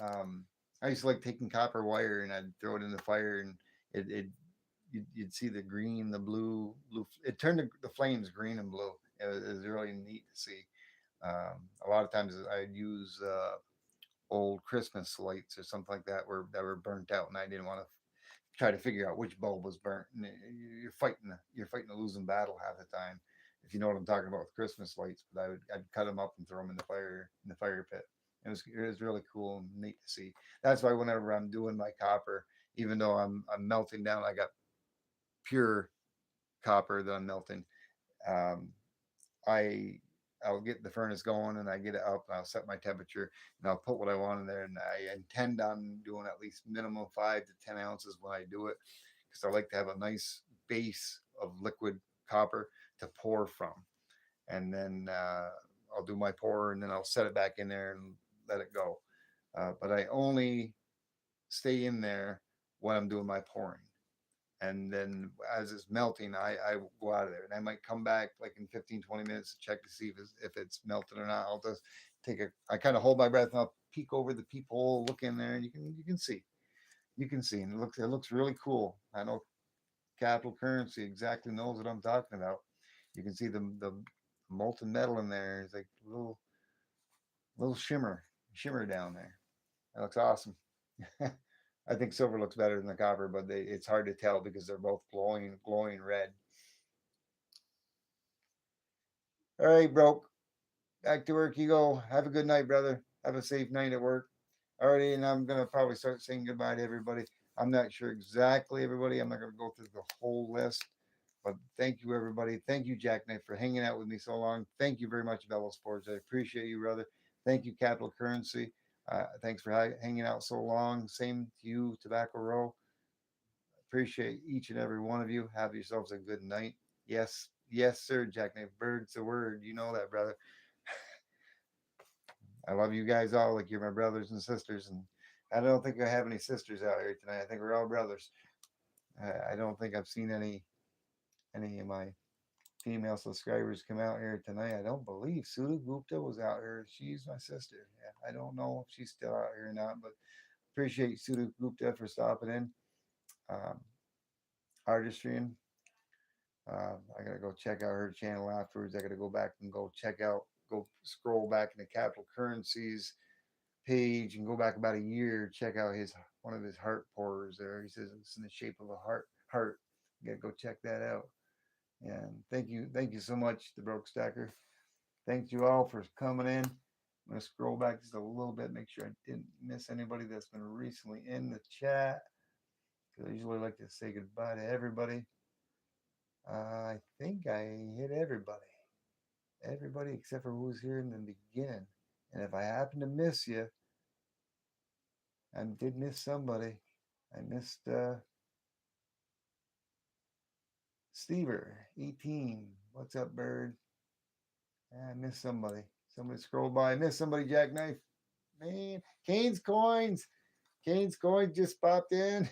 Speaker 1: um, I used to like taking copper wire and I'd throw it in the fire, and it you'd see the green, the blue. It turned the flames green and blue. It was really neat to see. A lot of times I'd use old Christmas lights or something like that that were burnt out, and I didn't want to try to figure out which bulb was burnt. And you're fighting a losing battle half the time, if you know what I'm talking about with Christmas lights. But I'd cut them up and throw them in the fire pit. It was really cool and neat to see. That's why whenever I'm doing my copper, even though I'm melting down, I got pure copper that I'm melting. Um, I I'll get the furnace going and I get it up and I'll set my temperature and I'll put what I want in there, and I intend on doing at least minimum 5 to 10 ounces when I do it, because I like to have a nice base of liquid copper to pour from, and then I'll do my pour and then I'll set it back in there and let it go. But I only stay in there when I'm doing my pouring, and then as it's melting, I go out of there, and I might come back like in 15, 20 minutes to check to see if it's melted or not. I'll just I kind of hold my breath and I'll peek over the peephole, look in there, and you can see, and it looks really cool. I know Capital Currency exactly knows what I'm talking about. You can see the molten metal in there. It's like little shimmer down there. That looks awesome. I think silver looks better than the copper, but it's hard to tell because they're both glowing red. All right, broke. Back to work you go. Have a good night, brother. Have a safe night at work. Alrighty, and I'm gonna probably start saying goodbye to everybody. I'm not sure exactly everybody. I'm not gonna go through the whole list, but thank you everybody. Thank you, Jackknife, for hanging out with me so long. Thank you very much, Bello Sports. I appreciate you, brother. Thank you, Capital Currency. Thanks for hanging out so long. Same to you, Tobacco Row. Appreciate each and every one of you. Have yourselves a good night. Yes, yes, sir, Jackknife. Bird's a word. You know that, brother. I love you guys all like you're my brothers and sisters. And I don't think I have any sisters out here tonight. I think we're all brothers. I don't think I've seen any of my female subscribers come out here tonight. I don't believe Sudha Gupta was out here. She's my sister. Yeah, I don't know if she's still out here or not, but appreciate Sudha Gupta for stopping in. Um, Artistry. I gotta go check out her channel afterwards. I gotta go back and go scroll back into Capital Currencies page and go back about a year. Check out his one of his heart pourers there. He says it's in the shape of a heart. You gotta go check that out. And thank you so much, the Broke Stacker. Thank you all for coming in. I'm gonna scroll back just a little bit, make sure I didn't miss anybody that's been recently in the chat, because I usually like to say goodbye to everybody. I think I hit everybody except for who was here in the beginning. And if I happen to miss you, I did miss somebody. I missed Stever 18. What's up, bird? I missed somebody. Somebody scrolled by. I missed somebody, Jackknife. Man, Kane's Coins. Kane's Coins just popped in.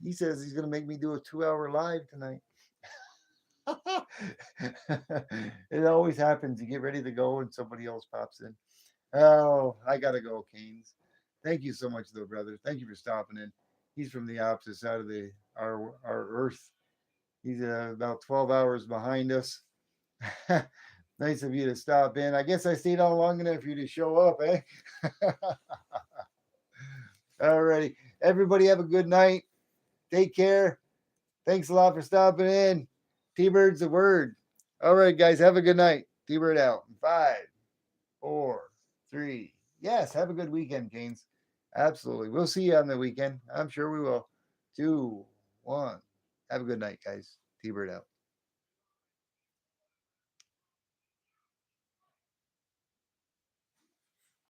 Speaker 1: He says he's gonna make me do a 2-hour live tonight. It always happens. You get ready to go and somebody else pops in. Oh, I gotta go, Canes. Thank you so much, though, brother. Thank you for stopping in. He's from the opposite side of our Earth. He's about 12 hours behind us. Nice of you to stop in. I guess I stayed on long enough for you to show up, eh? Alrighty. Everybody have a good night. Take care. Thanks a lot for stopping in. T-Bird's the word. All right, guys. Have a good night. T-Bird out. 5, 4, 3. Yes, have a good weekend, Canes. Absolutely. We'll see you on the weekend. I'm sure we will. 2, 1. Have a good night, guys. T-Bird out.